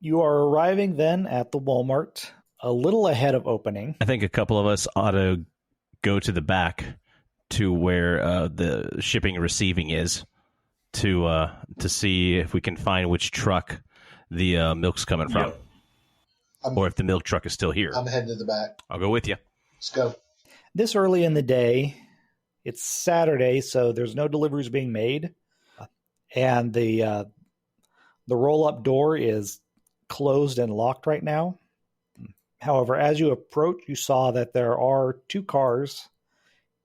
you are arriving then at the Walmart a little ahead of opening. I think a couple of us ought to go to the back to where the shipping and receiving is to see if we can find which truck the milk's coming from, Yep. or if the milk truck is still here. I'm heading to the back. I'll go with you. Let's go. This early in the day, it's Saturday, so there's no deliveries being made, and the roll-up door is closed and locked right now. However, as you approach, you saw that there are 2 cars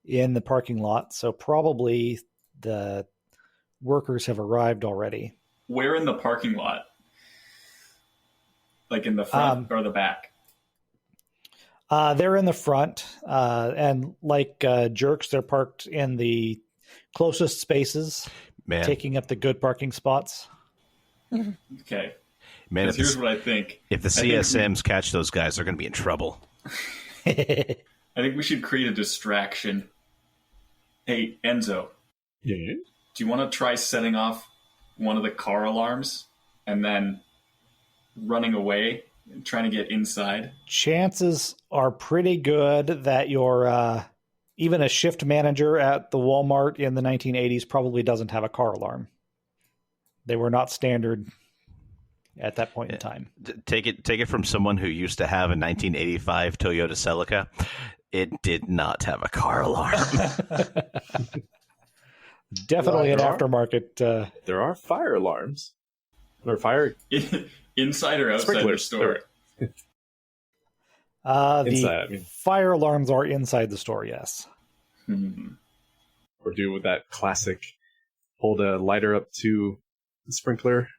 in the parking lot, so probably the workers have arrived already. Where in the parking lot? Like in the front or the back? They're in the front, and like jerks, they're parked in the closest spaces, taking up the good parking spots. Okay. Man, here's what I think. If the CSMs catch those guys, they're going to be in trouble. I think we should create a distraction. Hey, Enzo. Yeah. Do you want to try setting off one of the car alarms and then running away and trying to get inside? Chances are pretty good that your even a shift manager at the Walmart in the 1980s probably doesn't have a car alarm. They were not standard at that point in time. Take it from someone who used to have a 1985 Toyota Celica. It did not have a car alarm. Definitely an aftermarket. There are fire alarms. Or fire... Inside or outside the store? The fire alarms are inside the store, yes. Or do with that classic hold a lighter up to the sprinkler.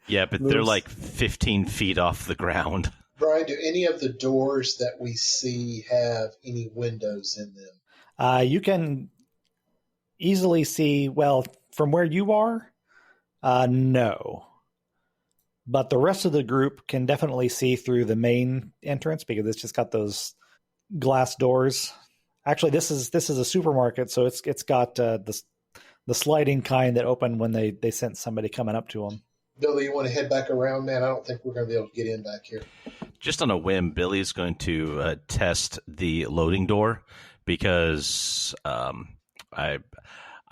Yeah, but they're like 15 feet off the ground. Brian, do any of the doors that we see have any windows in them? You can easily see, well, from where you are, no. But the rest of the group can definitely see through the main entrance because it's just got those glass doors. Actually, this is a supermarket, so it's got the sliding kind that open when they sense somebody coming up to them. Billy, you want to head back around, man? I don't think we're going to be able to get in back here. Just on a whim, Billy's going to test the loading door because I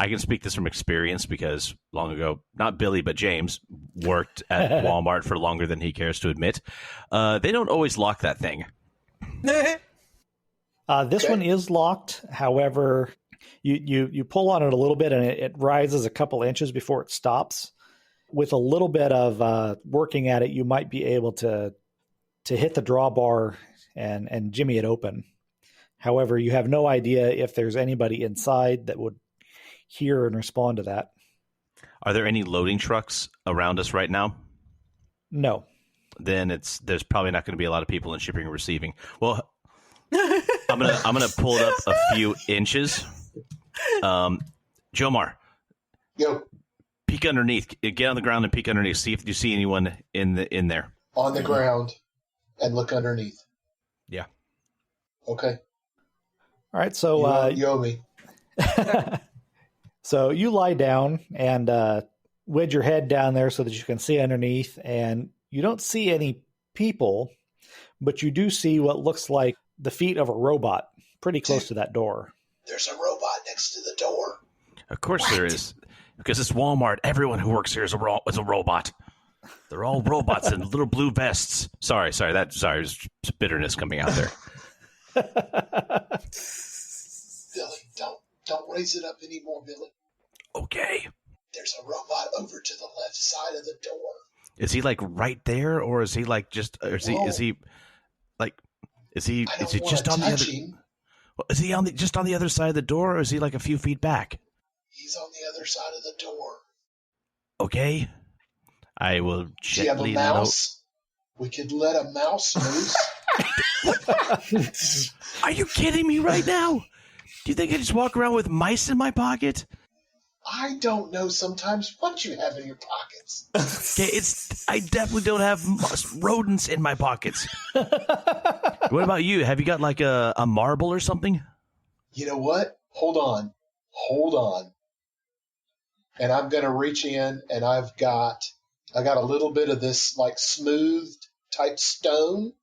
can speak this from experience because long ago, not Billy, but James worked at Walmart for longer than he cares to admit. They don't always lock that thing. This one is locked. However, you pull on it a little bit and it rises a couple inches before it stops. With a little bit of working at it, you might be able to hit the drawbar and jimmy it open. However, you have no idea if there's anybody inside that would hear and respond to that. Are there any loading trucks around us right now? No. Then there's probably not going to be a lot of people in shipping and receiving. Well, I'm gonna pull it up a few inches. Jomar. Yo. Peek underneath. Get on the ground and peek underneath. See if you see anyone in there. On the ground and look underneath. Yeah. Okay. All right. So you owe me. So you lie down and wedge your head down there so that you can see underneath, and you don't see any people, but you do see what looks like the feet of a robot pretty close to that door. There's a robot next to the door. Of course there is. Because it's Walmart. Everyone who works here is a robot. They're all robots in little blue vests. Sorry. There's bitterness coming out there. Billy, don't raise it up anymore, Billy. Okay. There's a robot over to the left side of the door. Is he like right there, or is he like just? Or is he just on the other? Well, is he just on the other side of the door, or is he like a few feet back? He's on the other side of the door. Okay. I will gently... Do you have a mouse? We could let a mouse loose. Are you kidding me right now? Do you think I just walk around with mice in my pocket? I don't know sometimes what you have in your pockets. Okay, I definitely don't have rodents in my pockets. What about you? Have you got like a marble or something? You know what? Hold on. And I'm going to reach in, and I got a little bit of this like smoothed type stone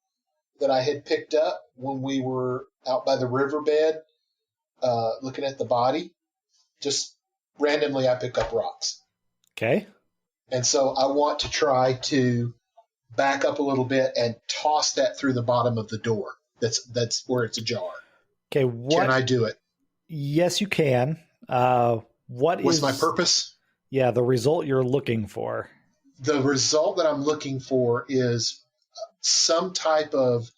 that I had picked up when we were out by the riverbed looking at the body. Just randomly, I pick up rocks. Okay. And so I want to try to back up a little bit and toss that through the bottom of the door. That's where it's ajar. Okay. Can I do it? Yes, you can. What's my purpose? Yeah, the result you're looking for. The result that I'm looking for is some type of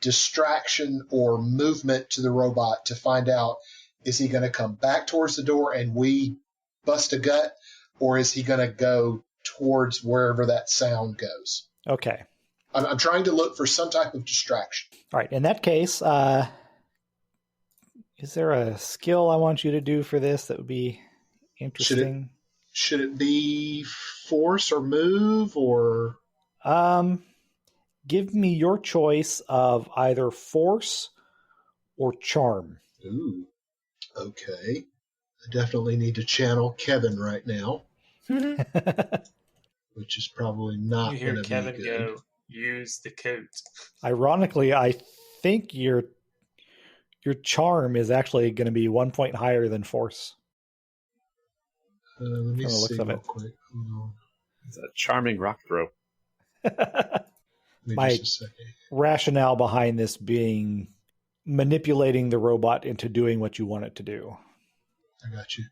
distraction or movement to the robot to find out, is he going to come back towards the door and we bust a gut, or is he going to go towards wherever that sound goes? Okay. I'm trying to look for some type of distraction. All right. In that case, is there a skill I want you to do for this that would be interesting? Should it be force or move or? Give me your choice of either force or charm. Ooh, okay. I definitely need to channel Kevin right now, which is probably not You hear going to Kevin be good. go, use the coat. Ironically, I think your charm is actually going to be 1 point higher than force. Let me From the looks see of real it. quick. Hold on. It's a charming rock throw. Give me My just a second. rationale behind this being manipulating the robot into doing what you want it to do. I got you.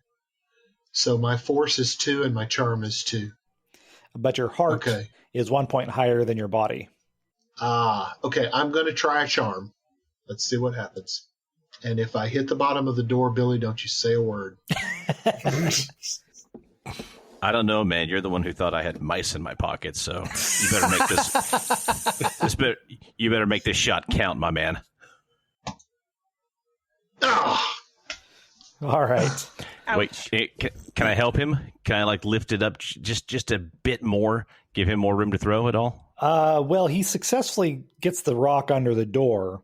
So my force is 2 and my charm is 2. But your heart is 1 point higher than your body. Okay. I'm going to try a charm. Let's see what happens. And if I hit the bottom of the door, Billy, don't you say a word. I don't know, man. You're the one who thought I had mice in my pocket, so you better make you better make this shot count, my man. Ah! All right. Wait, can I help him? Can I lift it up just a bit more? Give him more room to throw at all? Well, he successfully gets the rock under the door,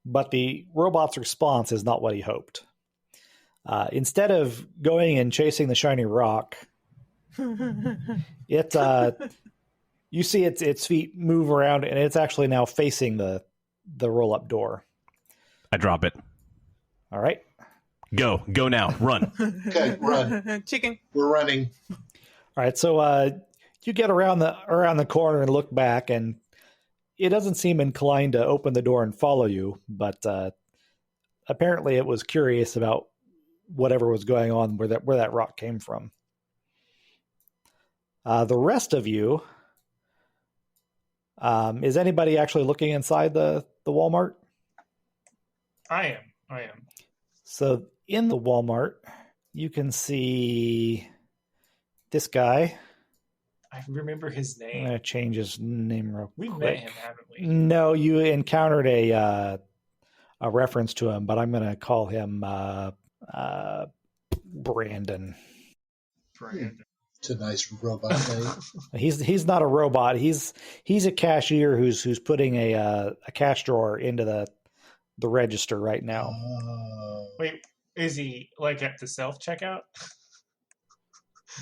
but the robot's response is not what he hoped. Instead of going and chasing the shiny rock, you see its feet move around, and it's actually now facing the roll-up door. I drop it. All right. Go now, run. Okay, run. Chicken. We're running. All right, so you get around the corner and look back, and it doesn't seem inclined to open the door and follow you, but apparently it was curious about whatever was going on where that rock came from. The rest of you, is anybody actually looking inside the Walmart? I am. So in the Walmart, you can see this guy. I remember his I'm name. going to change his name real We've quick. met him, haven't we? No, you encountered a reference to him, but I'm going to call him Brandon. Brandon. It's a nice robot name. He's not a robot. He's a cashier who's putting a cash drawer into the register right now. Wait, is he at the self checkout?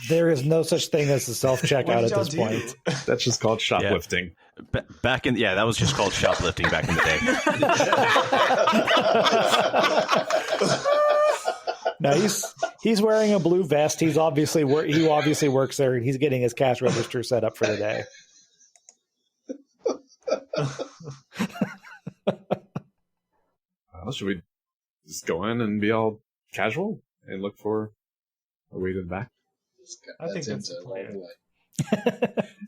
There is no such thing as a self checkout at this point. That's just called shoplifting. Yeah. That was just called shoplifting back in the day. No, he's wearing a blue vest. He obviously works there, and he's getting his cash register set up for the day. Should we just go in and be all casual and look for a way to the back? I think that's the plan.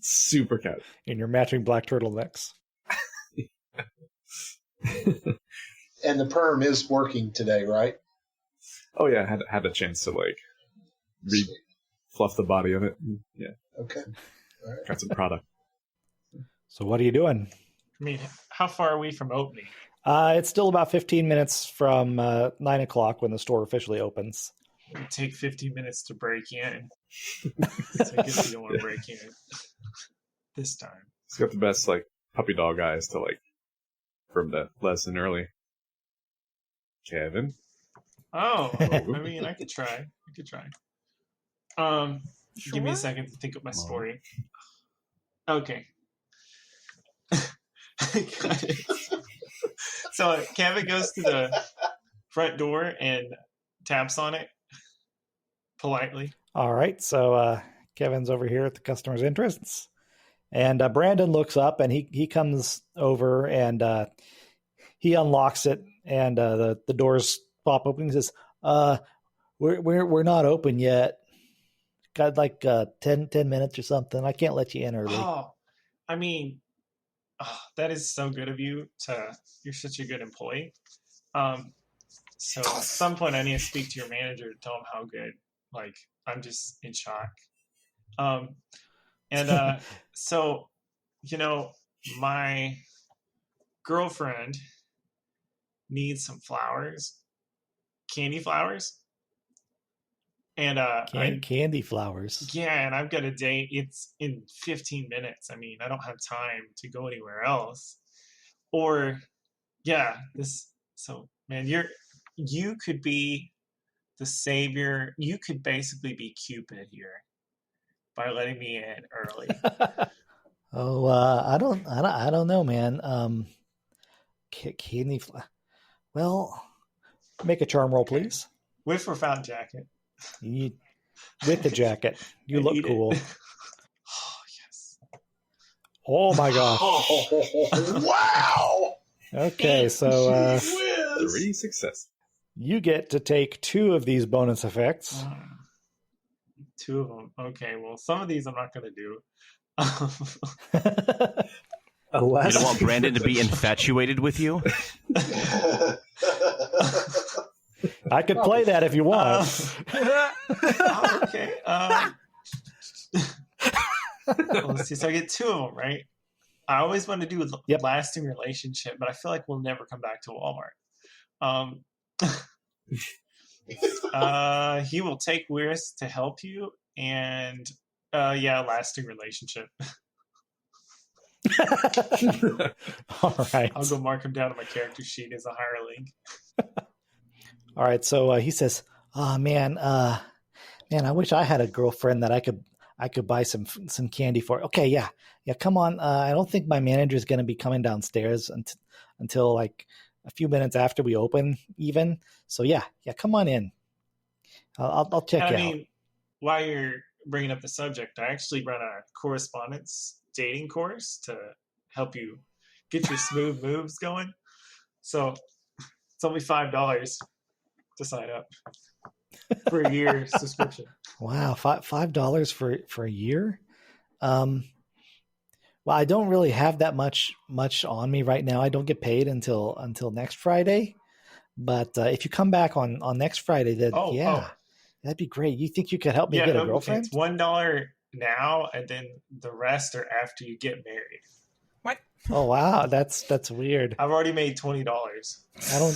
Super casual. In your matching black turtlenecks. And the perm is working today, right? Oh yeah, I had a chance to fluff the body of it. Yeah. Okay. All right. Got some product. So what are you doing? I mean, how far are we from opening? It's still about 15 minutes from 9 o'clock when the store officially opens. It would take 15 minutes to break in. So I guess you don't want to break in this time. He's got the best puppy dog eyes to for him to let us in early. Kevin. Oh, I mean, I could try. Give me a second to think of my story. Okay. I got it. So Kevin goes to the front door and taps on it politely. All right, so Kevin's over here at the customer's entrance, and Brandon looks up, and he comes over, and he unlocks it, and the doors pop open. He says, "We're not open yet. Got 10 minutes or something. I can't let you in early." Oh, I mean, that is so good of you. You're such a good employee. So at some point, I need to speak to your manager to tell him how good. Like, I'm just in shock. So, my girlfriend needs some flowers, candy flowers, and candy flowers. Yeah, and I've got a date. It's in 15 minutes. I mean, I don't have time to go anywhere else. Or, yeah, this. So, man, you could be the savior. You could basically be Cupid here by letting me in early. I don't know, man. Candy. Well, make a charm roll, please. With or without jacket? With the jacket. You look cool. Oh, yes. Oh, my gosh. Wow. Okay, so 3 success. You get to take 2 of these bonus effects. 2 of them. Okay, well, some of these I'm not going to do. You don't want Brandon to be infatuated with you? I could play that if you want. Okay. Let's see. So I get 2 of them, right? I always want to do a lasting relationship, but I feel like we'll never come back to Walmart. He will take risks to help you, and lasting relationship. All right. I'll go mark him down on my character sheet as a hireling. All right. So he says, "Oh man, I wish I had a girlfriend that I could buy some candy for." Okay, yeah. Come on. I don't think my manager is going to be coming downstairs until like a few minutes after we open, even. So yeah. Come on in. I'll check you out. I mean, while you're bringing up the subject, I actually run a correspondence dating course to help you get your smooth moves going. So it's only $5 to sign up for a year subscription. Wow, $5 for a year. Well, I don't really have that much on me right now. I don't get paid until next Friday. But if you come back on next Friday, then that'd be great. You think you could help me get a girlfriend? It's $1 now, and then the rest are after you get married. What? Oh wow, that's weird. I've already made $20.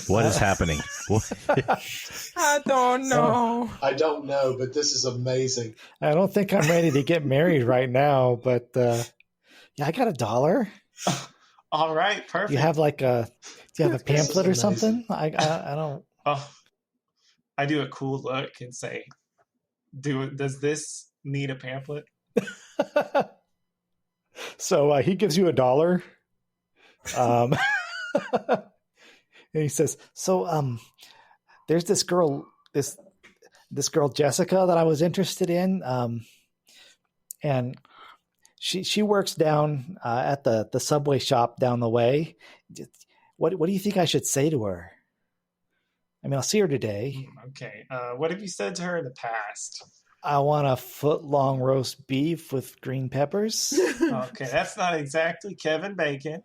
What is happening? I don't know. I don't know, but this is amazing. I don't think I'm ready to get married right now, but I got $1. All right, perfect. Do you have do you have a pamphlet or something? I don't. Oh, I do a cool look and say, does this need a pamphlet? So he gives you $1. And he says, "So there's this girl, this girl Jessica that I was interested in, and she works down at the Subway shop down the way. What do you think I should say to her? I mean, I'll see her today." Okay. What have you said to her in the past? "I want a foot-long roast beef with green peppers." Okay, that's not exactly Kevin Bacon.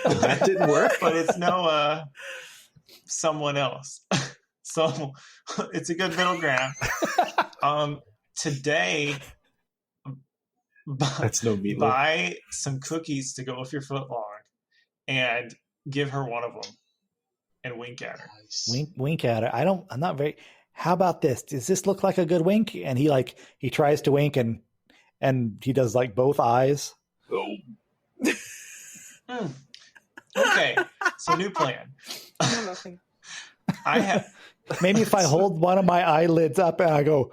That didn't work. But it's no someone else. So it's a good middle ground. Today, that's no meat. Buy some cookies to go with your foot long and give her one of them and wink at her. Wink at her. I'm not very... How about this? Does this look like a good wink? And he tries to wink and he does like both eyes. Oh. Okay. So new plan. Nothing. I have... Maybe if I hold one of my eyelids up and I go...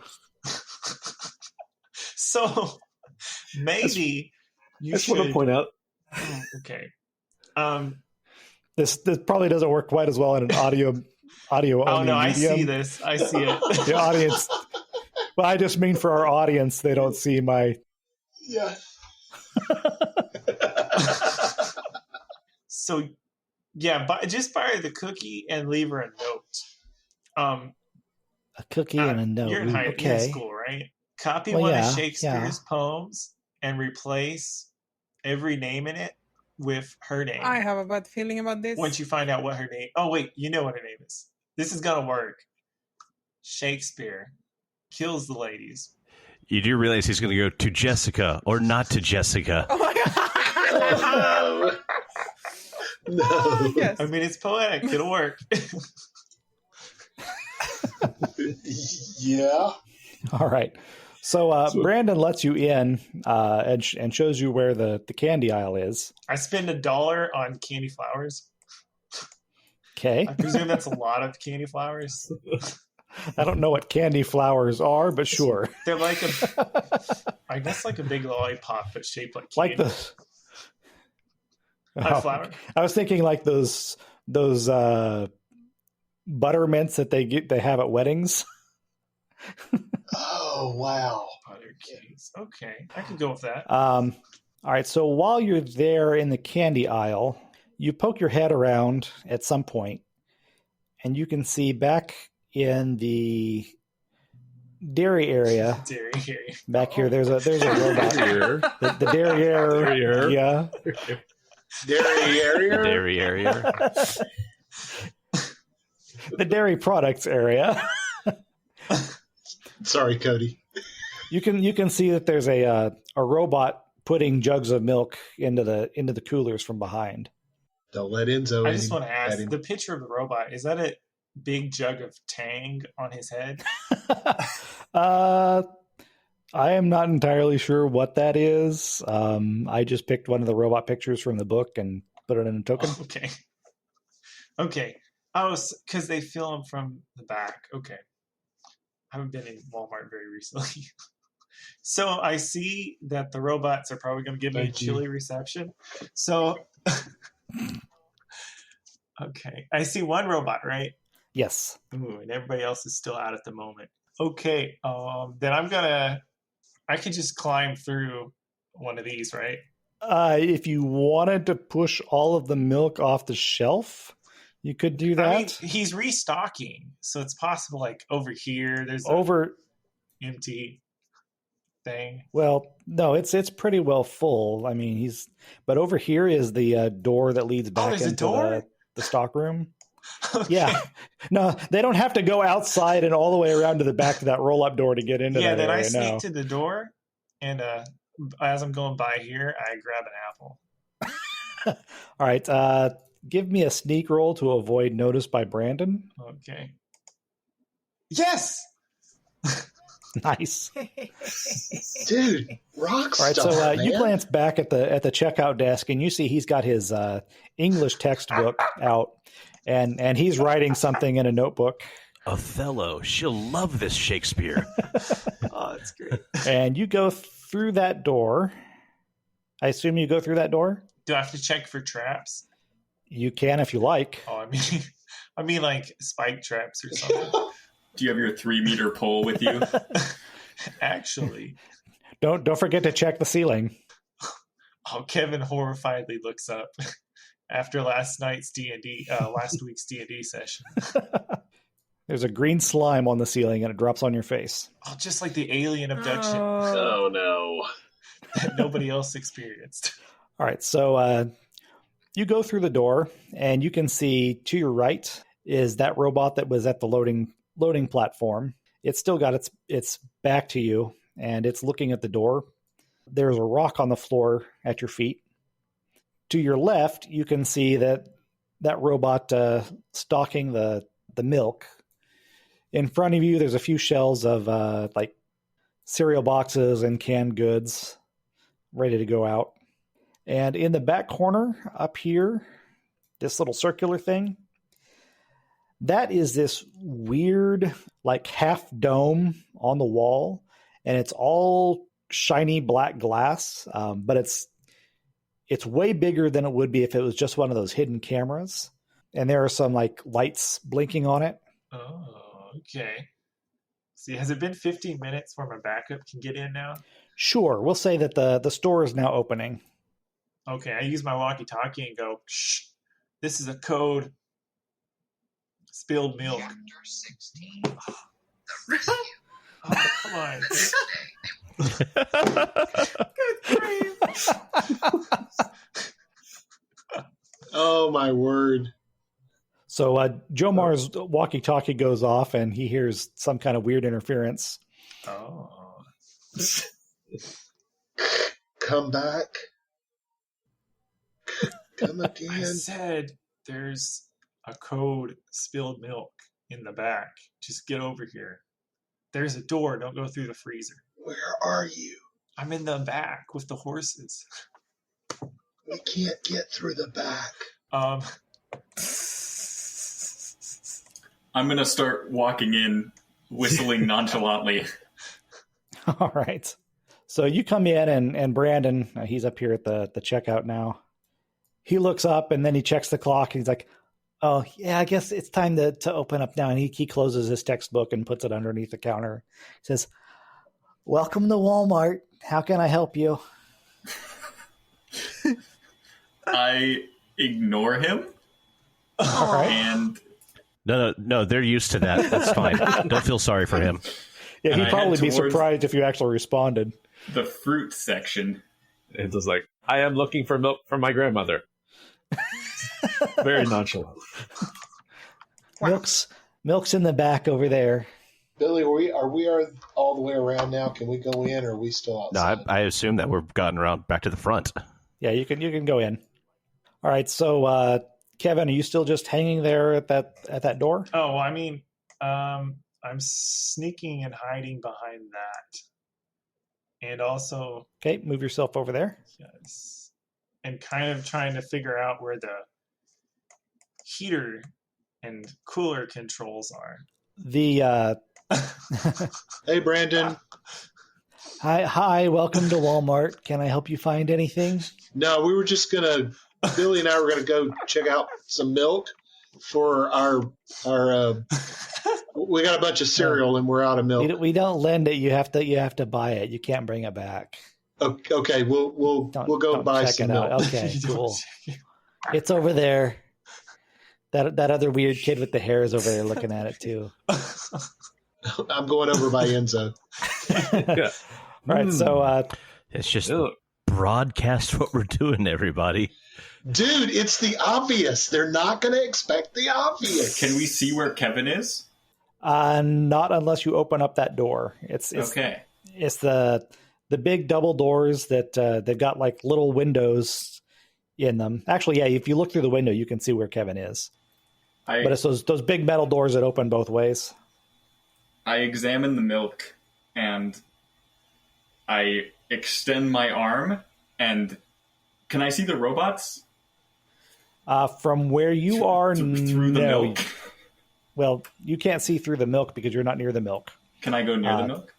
So maybe you should... I just want to point out... Okay. This probably doesn't work quite as well in an audio only medium. I see this. I see it. The audience. Well, I just mean for our audience, they don't see my. Yeah. So, just buy her the cookie and leave her a note. A cookie and a note. You're in high school, right? Copy one of Shakespeare's poems and replace every name in it with her name. I have a bad feeling about this. Once you find out what her name... Oh, wait. You know what her name is. This is going to work. Shakespeare kills the ladies. You do realize he's going to go to Jessica or not to Jessica. Oh my god! Oh, no. No. Yes. I mean, it's poetic. It'll work. Yeah. All right. So Brandon lets you in and shows you where the candy aisle is. I spend $1 on candy flowers. Okay. I presume that's a lot of candy flowers. I don't know what candy flowers are, but sure. They're like I guess like a big lollipop, but shaped like Like candy. the flower. I was thinking like those buttermints that they have at weddings. Oh, wow. Butter cakes. Okay, I could go with that. All right. So while you're there in the candy aisle, you poke your head around at some point, and you can see back in the dairy area. Dairy. Back here, there's a robot. The dairy area. Dairy area? Dairy area. The dairy products area. Sorry, Cody. You can see that there's a robot putting jugs of milk into the coolers from behind. Don't let Enzo in. I just want to ask, the picture of the robot, is that a big jug of Tang on his head? I am not entirely sure what that is. I just picked one of the robot pictures from the book and put it in a token. Okay. Oh, because they film from the back. Okay. I haven't been in Walmart very recently. So I see that the robots are probably going to give me a chilly reception. So, okay. I see one robot, right? Yes. Ooh, and everybody else is still out at the moment. Okay. Then I could just climb through one of these, right? If you wanted to push all of the milk off the shelf, you could do that. I mean, he's restocking, so it's possible. Like over here, there's empty thing. Well, no, it's pretty well full. I mean, but over here is the door that leads back into the stock room. Okay. Yeah, no, they don't have to go outside and all the way around to the back of that roll-up door to get into that then area. I sneak to the door, and as I'm going by here, I grab an apple. All right, give me a sneak roll to avoid notice by Brandon. Okay. Yes. Nice. Dude, rock All right, star, so man. you glance back at the checkout desk, and you see he's got his English textbook out, and he's writing something in a notebook. Othello, she'll love this Shakespeare. Oh, that's great. And you go through that door. I assume you go through that door? Do I have to check for traps? You can if you like. Oh, I mean like spike traps or something. Do you have your 3-meter pole with you? Actually. Don't forget to check the ceiling. Oh, Kevin horrifiedly looks up after last week's D&D session. There's a green slime on the ceiling, and it drops on your face. Oh, just like the alien abduction Oh, no. that nobody else experienced. All right, so you go through the door, and you can see to your right is that robot that was at the loading platform. It's still got its back to you, and it's looking at the door. There's a rock on the floor at your feet. To your left, you can see that robot stocking the milk. In front of you, there's a few shelves of like cereal boxes and canned goods ready to go out. And in the back corner up here, this little circular thing, that is this weird, like half dome on the wall, and it's all shiny black glass, but it's way bigger than it would be if it was just one of those hidden cameras. And there are some like lights blinking on it. Oh, okay. See, has it been 15 minutes where my backup can get in now? Sure, we'll say that the store is now opening. Okay, I use my walkie-talkie and go, shh, this is a code. Spilled milk. Chapter 16. Oh, come on. Good grief. So Jomar's walkie-talkie goes off, and he hears some kind of weird interference. Oh. Come back. Come I again. said there's a code spilled milk in the back. Just get over here. There's a door. Don't go through the freezer. Where are you? I'm in the back with the horses. We can't get through the back. I'm going to start walking in, whistling nonchalantly. All right. So you come in, and Brandon, he's up here at the checkout now. He looks up, and then he checks the clock, and he's like, oh, yeah, I guess it's time to open up now. And he closes his textbook and puts it underneath the counter. He says, welcome to Walmart. How can I help you? I ignore him. All right. And No, they're used to that. That's fine. Don't feel sorry for him. Yeah, And he'd I probably head be towards- surprised if you actually responded. the fruit section. It's just like, I am looking for milk from my grandmother. Very nonchalant. Milk's in the back over there. Billy, are we all the way around now? Can we go in, or are we still No, outside? I assume that we're gotten around back to the front. Yeah, you can go in. All right, so Kevin, are you still just hanging there at that door? Oh, I mean, I'm sneaking and hiding behind that. And also, Okay, move yourself over there. yes, and kind of trying to figure out where the heater and cooler controls are. The Hey, Brandon. hi, welcome to Walmart. Can I help you find anything? No, we were just Billy and I were gonna go check out some milk for our we got a bunch of cereal and we're out of milk. We don't lend it. You have to buy it. You can't bring it back. Okay, we'll go Don't buy check some it out. milk. Okay, cool. It's over there. That other weird kid with the hair is over there looking at it too. I'm going over by Enzo. All right, so It's just broadcast what we're doing, everybody. Dude, it's the obvious. They're not going to expect the obvious. Can we see where Kevin is? not unless you open up that door. It's Okay. It's the big double doors that they've got like little windows in them. Actually, yeah, if you look through the window, you can see where Kevin is. But it's those big metal doors that open both ways. I examine the milk and I extend my arm and can I see the robots? From where you are, through the no. milk. Well, you can't see through the milk because you're not near the milk. Can I go near the milk?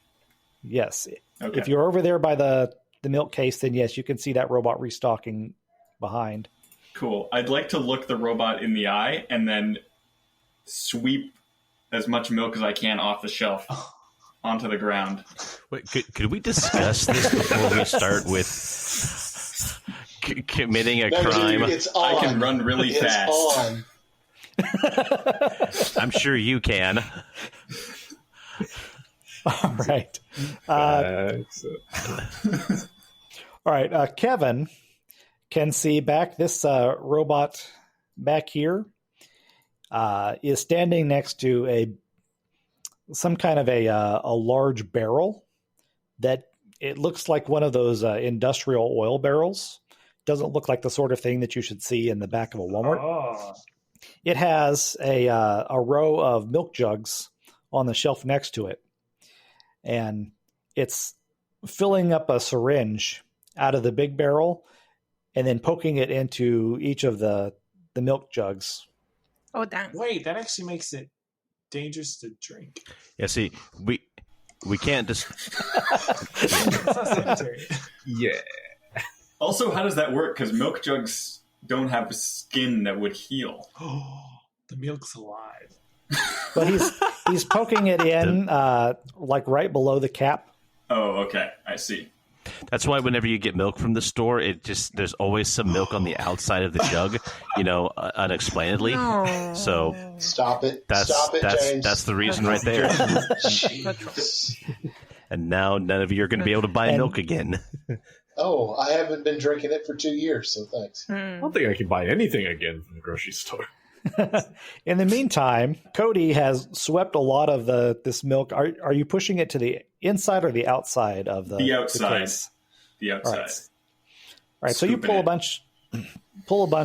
Yes. Okay. If you're over there by the milk case, then yes, you can see that robot restocking behind. Cool. I'd like to look the robot in the eye and then sweep as much milk as I can off the shelf onto the ground. Wait, could we discuss this before we start with committing a crime? Dude, it's on. I can run really it's fast. On. I'm sure you can. All right. All right. Kevin can see back. This robot back here is standing next to some kind of a large barrel that it looks like one of those industrial oil barrels. Doesn't look like the sort of thing that you should see in the back of a Walmart. Oh. It has a row of milk jugs on the shelf next to it. And it's filling up a syringe out of the big barrel and then poking it into each of the milk jugs. Oh, damn. Wait, that actually makes it dangerous to drink. Yeah, see, we can't just... It's not sanitary. Yeah. Also, how does that work? Because milk jugs don't have skin that would heal. Oh, the milk's alive. But he's poking it in like right below the cap. Oh, okay. I see. That's why whenever you get milk from the store, there's always some milk on the outside of the jug, unexplainedly. No. So Stop it, James. That's the reason right there. Jeez. And now none of you are going to be able to buy milk again. Oh, I haven't been drinking it for 2 years, so thanks. I don't think I can buy anything again from the grocery store. In the meantime, Cody has swept a lot of this milk. Are you pushing it to the inside or the outside of the outside? case? The outside. All right. So you pull a bunch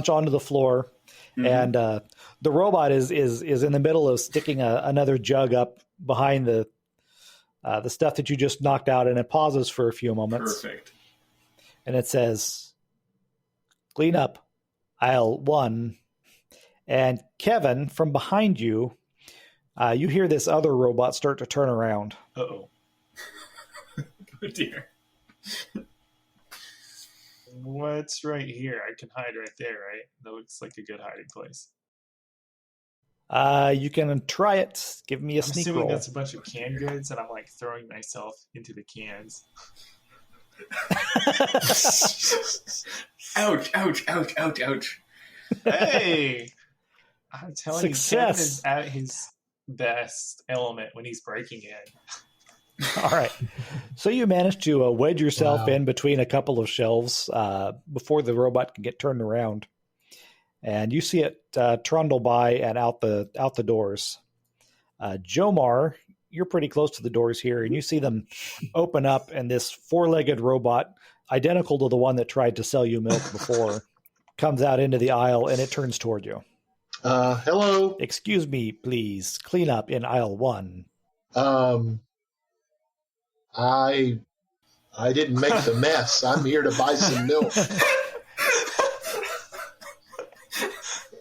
onto the floor, and the robot is in the middle of sticking another jug up behind the stuff that you just knocked out, and it pauses for a few moments. Perfect. And it says, "Clean up, aisle 1." And Kevin, from behind you, you hear this other robot start to turn around. Uh-oh. Oh, dear. What's right here? I can hide right there, right? That looks like a good hiding place. You can try it. Give me a I'm sneak assuming roll. that's a bunch of canned goods, and I'm like throwing myself into the cans. Ouch, ouch, ouch, ouch, ouch. Hey! I'm telling Success. you, Kevin is at his best element when he's breaking in. All right. So you managed to wedge yourself in between a couple of shelves before the robot can get turned around. And you see it trundle by and out the doors. Jomar, you're pretty close to the doors here, and you see them open up, and this four-legged robot, identical to the one that tried to sell you milk before, comes out into the aisle, and it turns toward you. Hello. Excuse me, please. Clean up in aisle 1. I didn't make the mess. I'm here to buy some milk.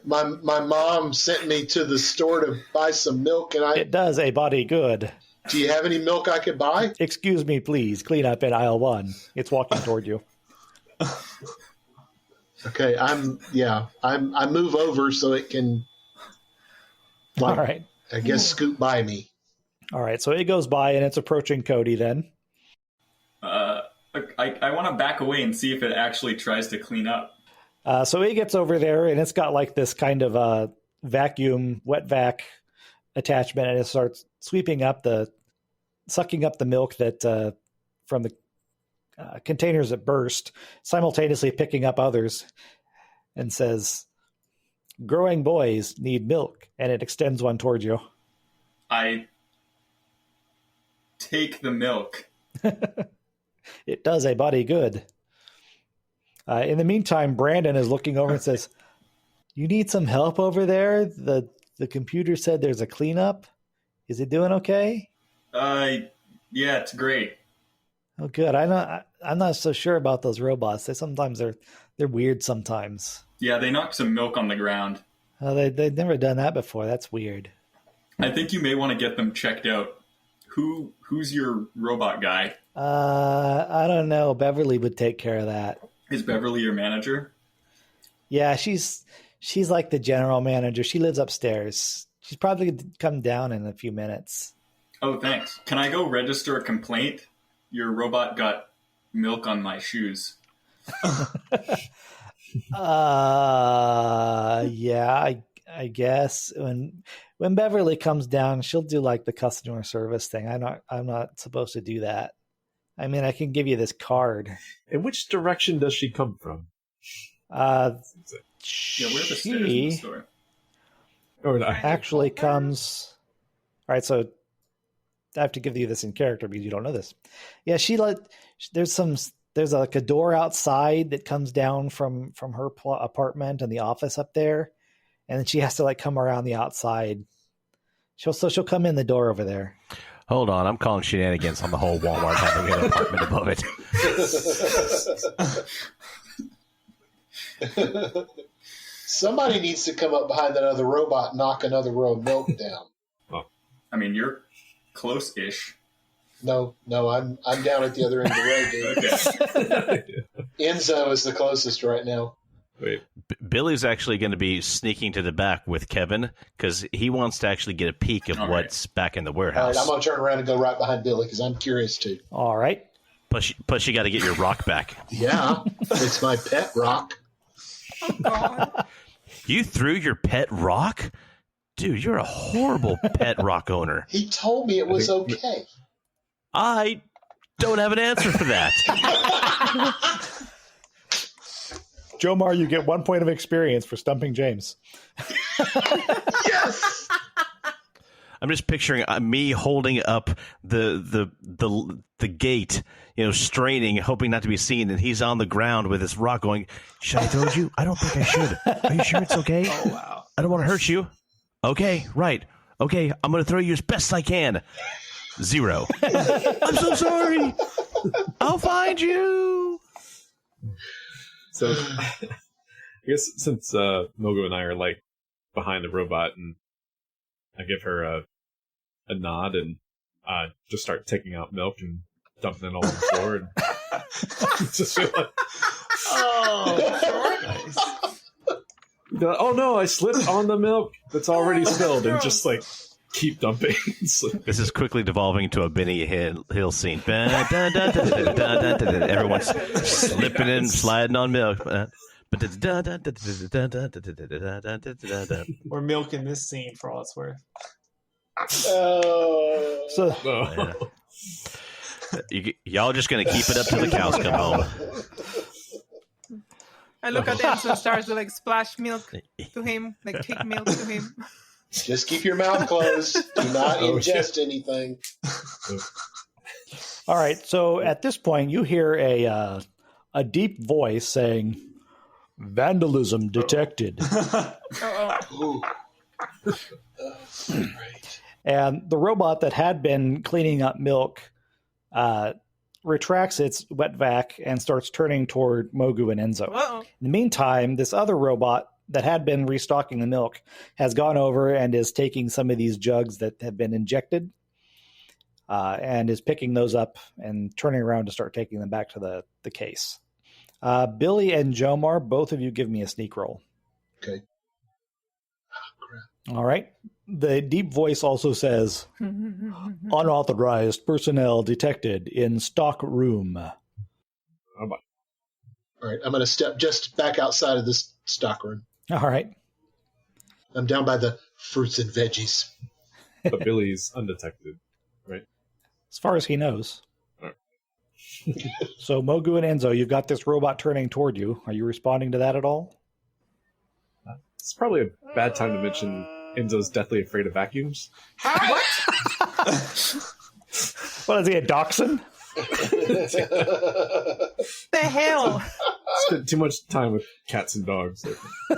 My mom sent me to the store to buy some milk, and It does a body good. Do you have any milk I could buy? Excuse me, please. Clean up in aisle 1. It's walking toward you. Okay, I move over so it can, All right. I guess, scoot by me. All right, so it goes by, and it's approaching Cody then. I want to back away and see if it actually tries to clean up. So it gets over there, and it's got like this kind of vacuum, wet vac attachment, and it starts sucking up the milk that from the containers that burst, simultaneously picking up others, and says, "Growing boys need milk," and it extends one towards you. I take the milk. It does a body good. In the meantime, Brandon is looking over and says, "You need some help over there? The computer said there's a cleanup. Is it doing okay?" Yeah, it's great. Oh, good. I'm not so sure about those robots. They're weird sometimes. Yeah, they knocked some milk on the ground. They've never done that before. That's weird. I think you may want to get them checked out. Who's your robot guy? I don't know. Beverly would take care of that. Is Beverly your manager? Yeah, she's like the general manager. She lives upstairs. She's probably going to come down in a few minutes. Oh, thanks. Can I go register a complaint? Your robot got milk on my shoes. Yeah, I guess when Beverly comes down, she'll do like the customer service thing. I'm not supposed to do that. I mean, I can give you this card. In which direction does she come from? Yeah, where are the stairs in the store? Or not? Actually comes. All right, so I have to give you this in character because you don't know this. Yeah, there's like a door outside that comes down from her apartment and the office up there, and then she has to like come around the outside. She'll come in the door over there. Hold on, I'm calling shenanigans on the whole Walmart having an apartment above it. Somebody needs to come up behind that other robot and knock another row of milk down. I mean, you're close-ish. No, I'm down at the other end of the road, dude. Okay. Enzo is the closest right now. Wait. Billy's actually going to be sneaking to the back with Kevin because he wants to actually get a peek of what's back in the All warehouse. right, I'm going to turn around and go right behind Billy because I'm curious too. All right. Plus, you got to get your rock back. Yeah, it's my pet rock. Oh, God. You threw your pet rock? Dude, you're a horrible pet rock owner. He told me it was okay. I don't have an answer for that. Jomar, you get 1 point of experience for stumping James. Yes. I'm just picturing me holding up the gate, straining, hoping not to be seen, and he's on the ground with his rock going, should I throw you? I don't think I should. Are you sure it's okay? Oh, wow. I don't want to hurt you. Okay, right. Okay, I'm going to throw you as best I can. 0. I'm so sorry. I'll find you. So, I guess since Mogo and I are like behind the robot, and I give her a nod and just start taking out milk and dumping it all on the floor, and just feel like, Nice. oh no, I slipped on the milk that's already spilled, and just like keep dumping. This is quickly devolving into a Benny Hill scene. Everyone's slipping and sliding on milk. We're milking this scene for all it's worth. So, Y'all just gonna keep it up till the cows come home. I look at Enzo and starts to like splash milk to him, like kick milk to him. Just keep your mouth closed. Do not ingest anything. all right. So at this point, you hear a deep voice saying, "Vandalism detected." Ooh. Right. And the robot that had been cleaning up milk retracts its wet vac and starts turning toward Mogu and Enzo. Uh-oh. In the meantime, this other robot that had been restocking the milk has gone over and is taking some of these jugs that have been injected and is picking those up and turning around to start taking them back to the case. Billy and Jomar, both of you give me a sneak roll. Okay. Oh, crap. All right. The deep voice also says, unauthorized personnel detected in stock room. All right. I'm going to step just back outside of this stock room. All right. I'm down by the fruits and veggies. But Billy's undetected, right? As far as he knows. All right. So, Mogu and Enzo, you've got this robot turning toward you. Are you responding to that at all? It's probably a bad time to mention Enzo's deathly afraid of vacuums. What? What is he, a dachshund? The hell? Spent too much time with cats and dogs.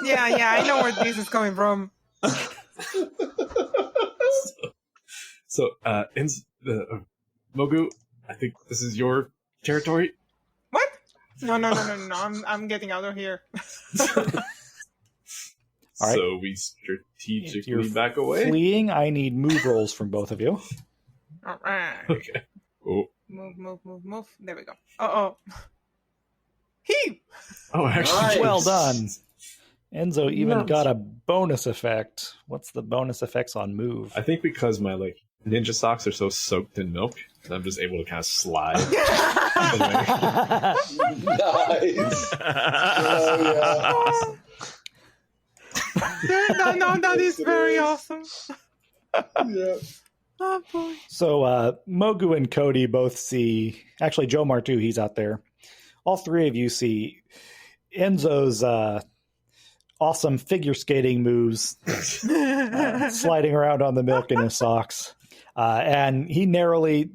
Yeah, I know where this is coming from. So, Mogu, I think this is your territory. What? No. I'm getting out of here. All right. So we strategically back away. Fleeing, I need move rolls from both of you. All right. Okay. Oh. Move. There we go. Uh-oh. He! Oh, actually, Nice. Well done. Enzo even got a bonus effect. What's the bonus effects on move? I think because my ninja socks are so soaked in milk, that I'm just able to kind of slide. Nice. Oh, No, that is very awesome. yeah. Oh, boy. So Mogu and Cody both see, actually Jomar too, he's out there. All three of you see Enzo's awesome figure skating moves sliding around on the milk in his socks. And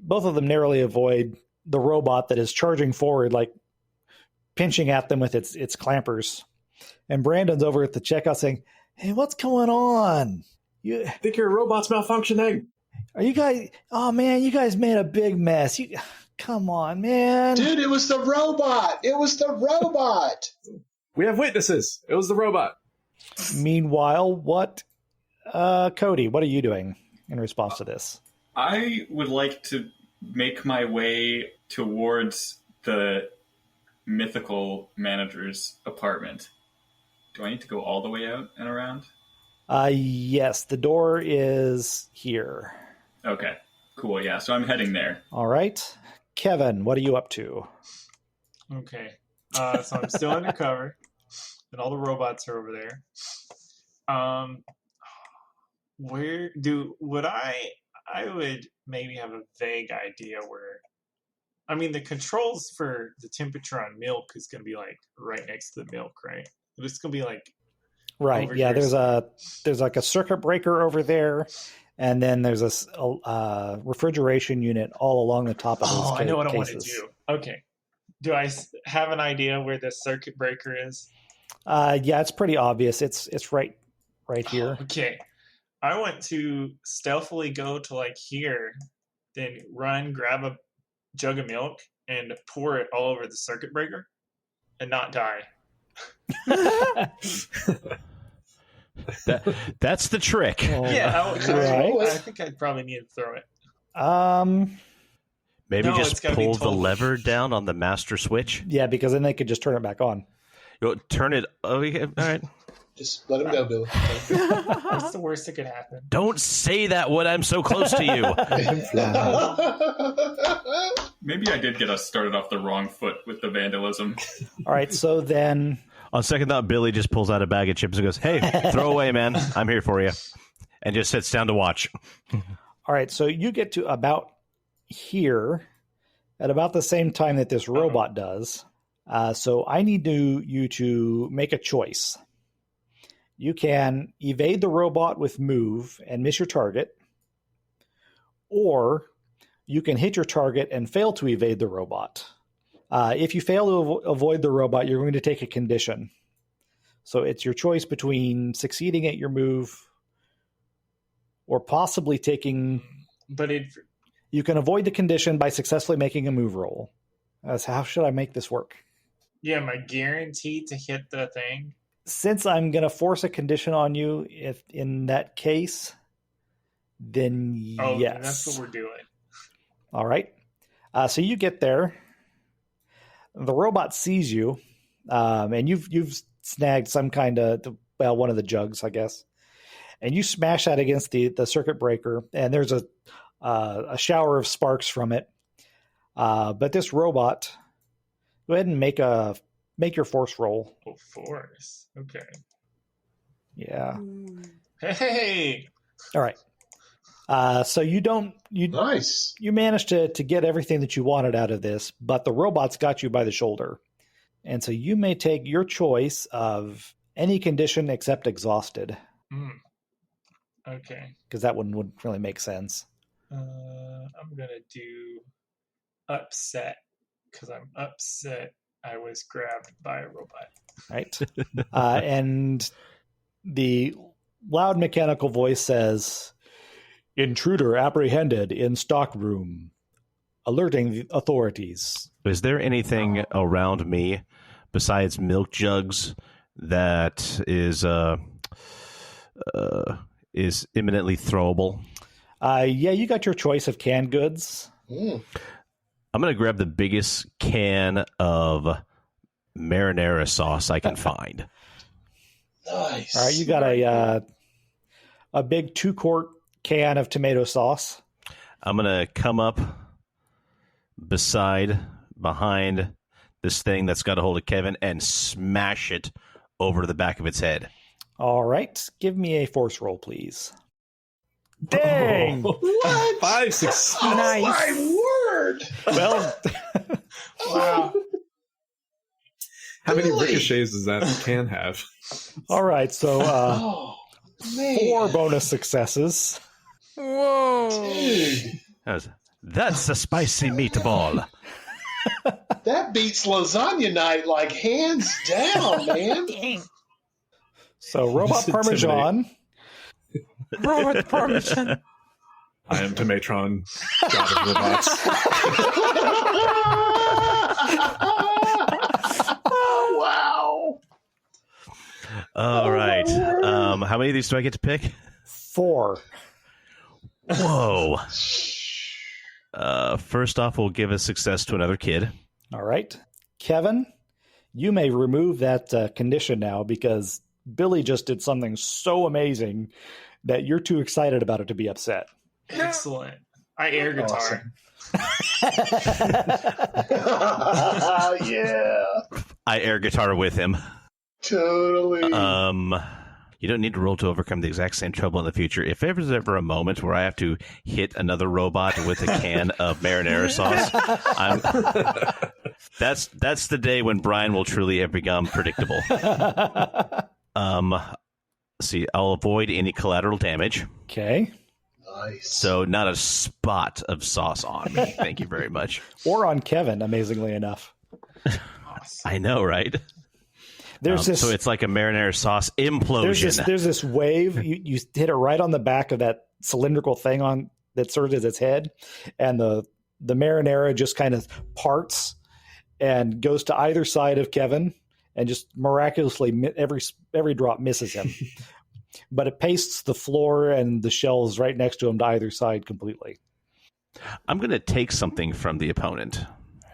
both of them narrowly avoid the robot that is charging forward, like pinching at them with its clampers. And Brandon's over at the checkout saying, "Hey, what's going on? I think your robot's malfunctioning. Are you guys? Oh man, you guys made a big mess. Come on, man, Dude, it was the robot. We have witnesses. It was the robot. Meanwhile, Cody, what are you doing in response to this? I would like to make my way towards the mythical manager's apartment. Do I need to go all the way out and around? Yes, the door is here. Okay, cool. Yeah, so I'm heading there. All right. Kevin, what are you up to? Okay. So I'm still undercover, and all the robots are over there. I would maybe have a vague idea where I mean, the controls for the temperature on milk is going to be like right next to the milk, right? It's going to be like Right. over Yeah. here There's like a circuit breaker over there, and then there's a refrigeration unit all along the top of those. I know what cases. I want to do. Okay. Do I have an idea where the circuit breaker is? Yeah, it's pretty obvious. It's right here. Okay. I want to stealthily go to like here, then run, grab a jug of milk, and pour it all over the circuit breaker, and not die. That's the trick. I think I'd probably need to throw it. Maybe No, it's just gotta be pull the totally- lever down on the master switch. Yeah, because then they could just turn it back on. You'll turn it. Oh, yeah, all right. Just let him go, Billy. What's the worst that could happen? Don't say that when I'm so close to you. Maybe I did get us started off the wrong foot with the vandalism. All right, so then On second thought, Billy just pulls out a bag of chips and goes, "Hey, throw away, man. I'm here for you," and just sits down to watch. all right, so you get to about here at about the same time that this robot does. So I need you to make a choice. You can evade the robot with move and miss your target, or you can hit your target and fail to evade the robot. If you fail to avoid the robot, you're going to take a condition. So it's your choice between succeeding at your move or possibly taking... But You can avoid the condition by successfully making a move roll. How should I make this work? yeah, am I guaranteed to hit the thing? Since I'm going to force a condition on you, if in that case, then Oh, yes. then that's what we're doing. All right. So you get there. The robot sees you, and you've snagged some kind of one of the jugs, I guess, and you smash that against the circuit breaker, and there's a shower of sparks from it. But this robot, go ahead and make your force roll. Oh, force. Okay. Yeah. Hey. All right. So you Nice. you managed to get everything that you wanted out of this, but the robot's got you by the shoulder. And so you may take your choice of any condition except exhausted, Okay. because that one wouldn't really make sense. I'm gonna do upset because I'm upset I was grabbed by a robot. Right? And the loud mechanical voice says, "Intruder apprehended in stockroom. Alerting the authorities." Is there anything around me besides milk jugs that is imminently throwable? Yeah, you got your choice of canned goods. I'm going to grab the biggest can of marinara sauce I can find. Nice. All right, you got a big 2-quart can of tomato sauce. I'm going to come up behind this thing that's got a hold of Kevin and smash it over to the back of its head. All right, give me a force roll, please. Dang! What? 5, 6. Oh, Nice. my word. Well, Wow. How many Really? ricochets does that can have? all right, so Oh, man. 4 bonus successes. Whoa. Dude, That's a spicy meatball. that beats lasagna night like hands down, man. Dang. So robot Just intimidate. parmesan. Robert Parmesan. I am Tomatron, god of robots. Oh, wow. All right. How many of these do I get to pick? 4. Whoa. First off, we'll give a success to another kid. All right. Kevin, you may remove that condition now because Billy just did something so amazing that you're too excited about it to be upset. Excellent. I air guitar. Yeah. I air guitar with him. Totally. You don't need to roll to overcome the exact same trouble in the future. If there's ever a moment where I have to hit another robot with a can of marinara sauce, that's the day when Brian will truly have become predictable. See, I'll avoid any collateral damage. Okay. Nice. So not a spot of sauce on me. Thank you very much. Or on Kevin, amazingly enough. I know, right? There's this. So it's like a marinara sauce implosion. There's this wave. You hit it right on the back of that cylindrical thing on that serves as its head, and the marinara just kind of parts and goes to either side of Kevin, and just miraculously every drop misses him. But it pastes the floor and the shelves right next to him to either side completely. I'm going to take something from the opponent.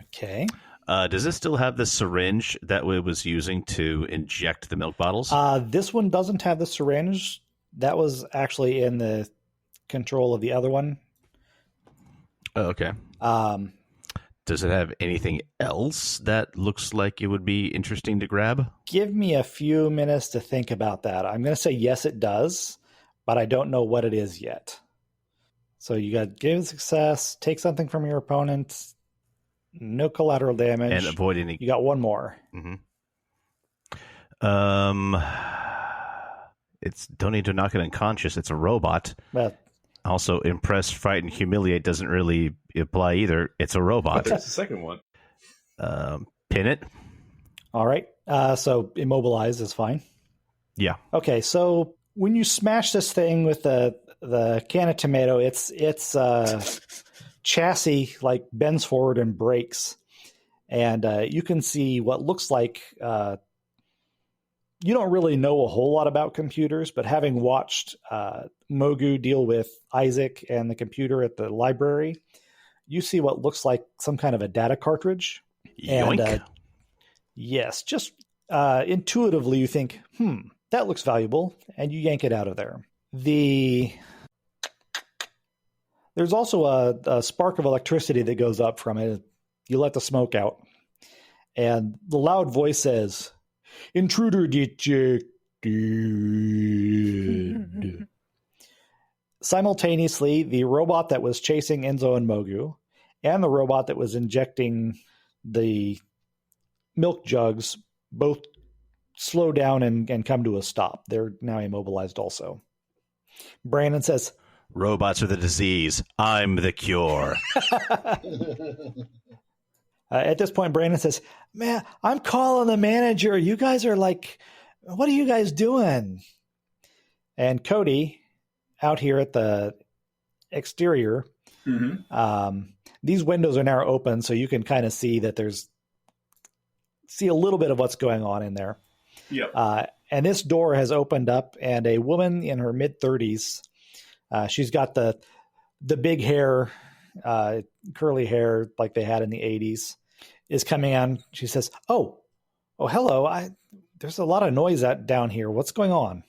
Okay. Does this still have the syringe that it was using to inject the milk bottles? This one doesn't have the syringe. That was actually in the control of the other one. Oh, okay. Does it have anything else that looks like it would be interesting to grab? Give me a few minutes to think about that. I'm going to say yes, it does, but I don't know what it is yet. So you got give success, take something from your opponent, no collateral damage, and avoid any. You got one more. Mm-hmm. It's don't need to knock it unconscious. It's a robot. Well, also, impress, frighten, humiliate doesn't really apply either. It's a robot. There's the second one. Pin it. All right. So immobilize is fine. Yeah. Okay. So when you smash this thing with the can of tomato, its chassis like bends forward and breaks, and you can see what looks like. You don't really know a whole lot about computers, but having watched Mogu deal with Isaac and the computer at the library, you see what looks like some kind of a data cartridge. Yoink. And yes, just intuitively you think, that looks valuable, and you yank it out of there. There's also a spark of electricity that goes up from it. You let the smoke out, and the loud voice says, "Intruder detected." Simultaneously, the robot that was chasing Enzo and Mogu and the robot that was injecting the milk jugs both slow down and come to a stop. They're now immobilized also. Brandon says, "Robots are the disease. I'm the cure." At this point, Brandon says, "Man, I'm calling the manager. You guys are like, what are you guys doing?" And Cody, out here at the exterior, these windows are now open, so you can kind of see that see a little bit of what's going on in there. Yep. And this door has opened up, and a woman in her mid-30s, she's got the big hair, curly hair like they had in the 80s, is coming on. She says, oh, hello. There's a lot of noise down here. What's going on?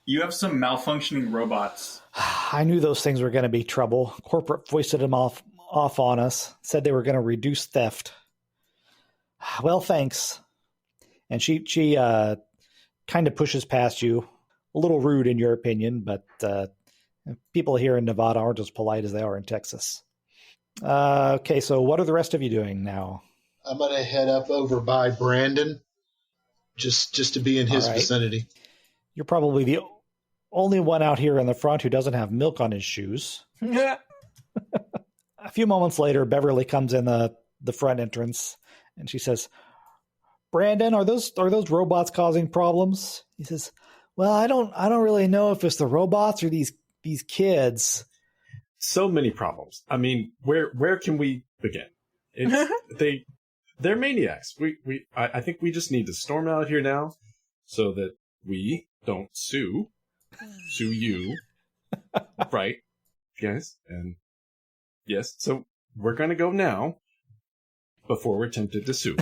You have some malfunctioning robots. I knew those things were going to be trouble. Corporate foisted them off on us, said they were going to reduce theft. Well, thanks. And she kind of pushes past you. A little rude in your opinion, but people here in Nevada aren't as polite as they are in Texas. Okay, so what are the rest of you doing now? I'm going to head up over by Brandon just to be in his vicinity. You're probably the only one out here in the front who doesn't have milk on his shoes. A few moments later, Beverly comes in the front entrance, and she says, "Brandon, are those robots causing problems?" He says, "Well, I don't really know if it's the robots or these kids." So many problems. I mean, where can we begin? They're maniacs. I think we just need to storm out of here now, so that we don't sue you, right, guys? And yes, so we're gonna go now before we're tempted to sue.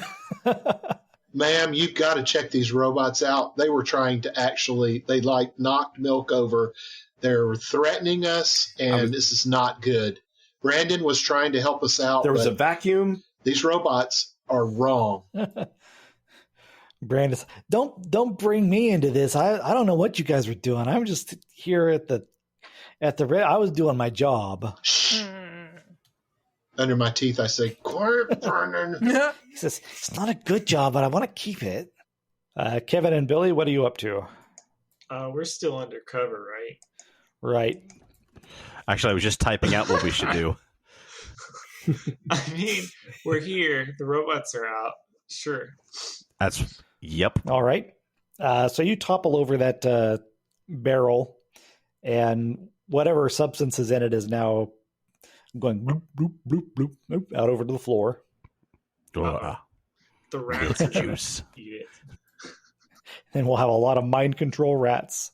Ma'am, you've got to check these robots out. They were trying to they knocked milk over. They're threatening us, and this is not good. Brandon was trying to help us out. There was a vacuum. These robots are wrong. Brandis, don't bring me into this. I don't know what you guys were doing. I'm just here at the I was doing my job. Shh. Under my teeth, I say, "Quiet, Vernon." He says, "It's not a good job, but I want to keep it." Kevin and Billy, what are you up to? We're still undercover, right? Right. Actually, I was just typing out what we should do. I mean, we're here. The robots are out. Sure. Yep. All right. So you topple over that barrel, and whatever substance is in it is now going bloop, bloop, bloop, bloop, bloop, out over to the floor. The rats are juice. Eat it. And we'll have a lot of mind control rats.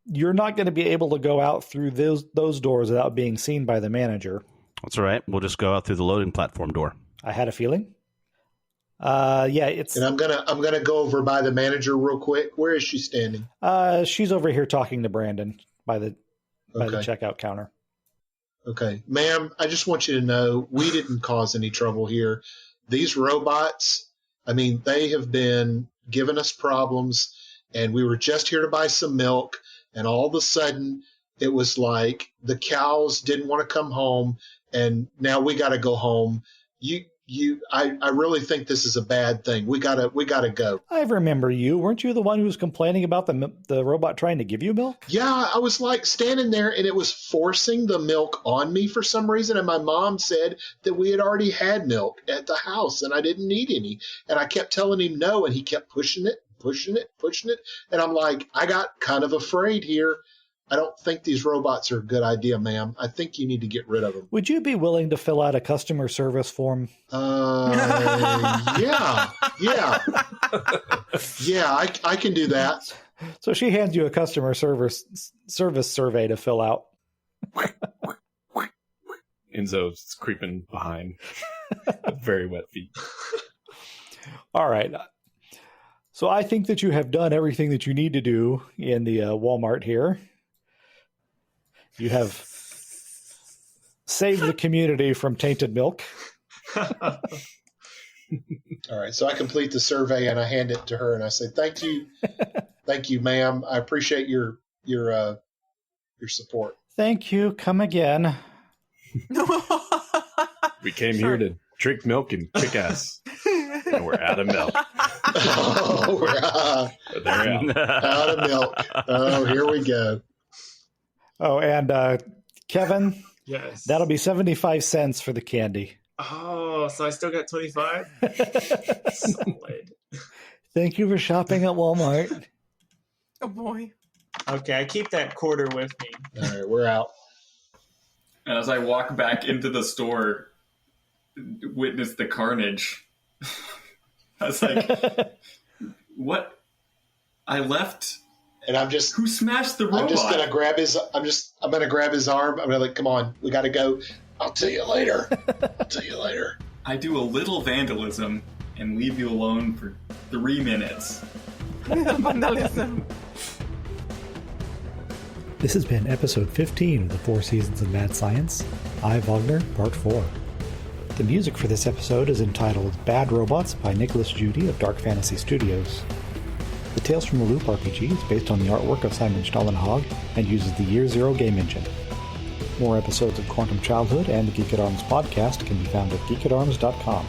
You're not going to be able to go out through those doors without being seen by the manager. That's all right. We'll just go out through the loading platform door. I had a feeling. Yeah, it's. And I'm gonna go over by the manager real quick. Where is she standing? She's over here talking to Brandon by the checkout counter. Okay, ma'am, I just want you to know we didn't cause any trouble here. These robots, I mean, they have been giving us problems, and we were just here to buy some milk, and all of a sudden it was like the cows didn't want to come home, and now we got to go home. I really think this is a bad thing. We gotta go. I remember you. Weren't you the one who was complaining about the robot trying to give you milk? Yeah, I was like standing there and it was forcing the milk on me for some reason. And my mom said that we had already had milk at the house and I didn't need any. And I kept telling him no, and he kept pushing it. And I'm like, I got kind of afraid here. I don't think these robots are a good idea, ma'am. I think you need to get rid of them. Would you be willing to fill out a customer service form? Yeah. Yeah, I can do that. So she hands you a customer service survey to fill out. Enzo's creeping behind. Very wet feet. All right. So I think that you have done everything that you need to do in the Walmart here. You have saved the community from tainted milk. All right, so I complete the survey and I hand it to her and I say, "Thank you, ma'am. I appreciate your support." Thank you. Come again. We came here to drink milk and kick ass, and we're out of milk. Oh, we're out of milk. Oh, here we go. Oh, and Kevin, Yes. that'll be 75 cents for the candy. Oh, so I still got 25? Solid. Thank you for shopping at Walmart. Oh boy. Okay, I keep that quarter with me. All right, we're out. And as I walk back into the store, witness the carnage. I was like, what? I left. And I'm just. Who smashed the robot? I'm just gonna grab his. I'm gonna grab his arm. I'm gonna like, come on, we gotta go. I'll tell you later. I do a little vandalism and leave you alone for 3 minutes. Vandalism. This has been episode 15 of the 4 Seasons of Mad Science. I, Wagner, part 4. The music for this episode is entitled Bad Robots by Nicholas Judy of Dark Fantasy Studios. The Tales from the Loop RPG is based on the artwork of Simon Stollenhag and uses the Year Zero game engine. More episodes of Quantum Childhood and the Geek at Arms podcast can be found at geekatarms.com.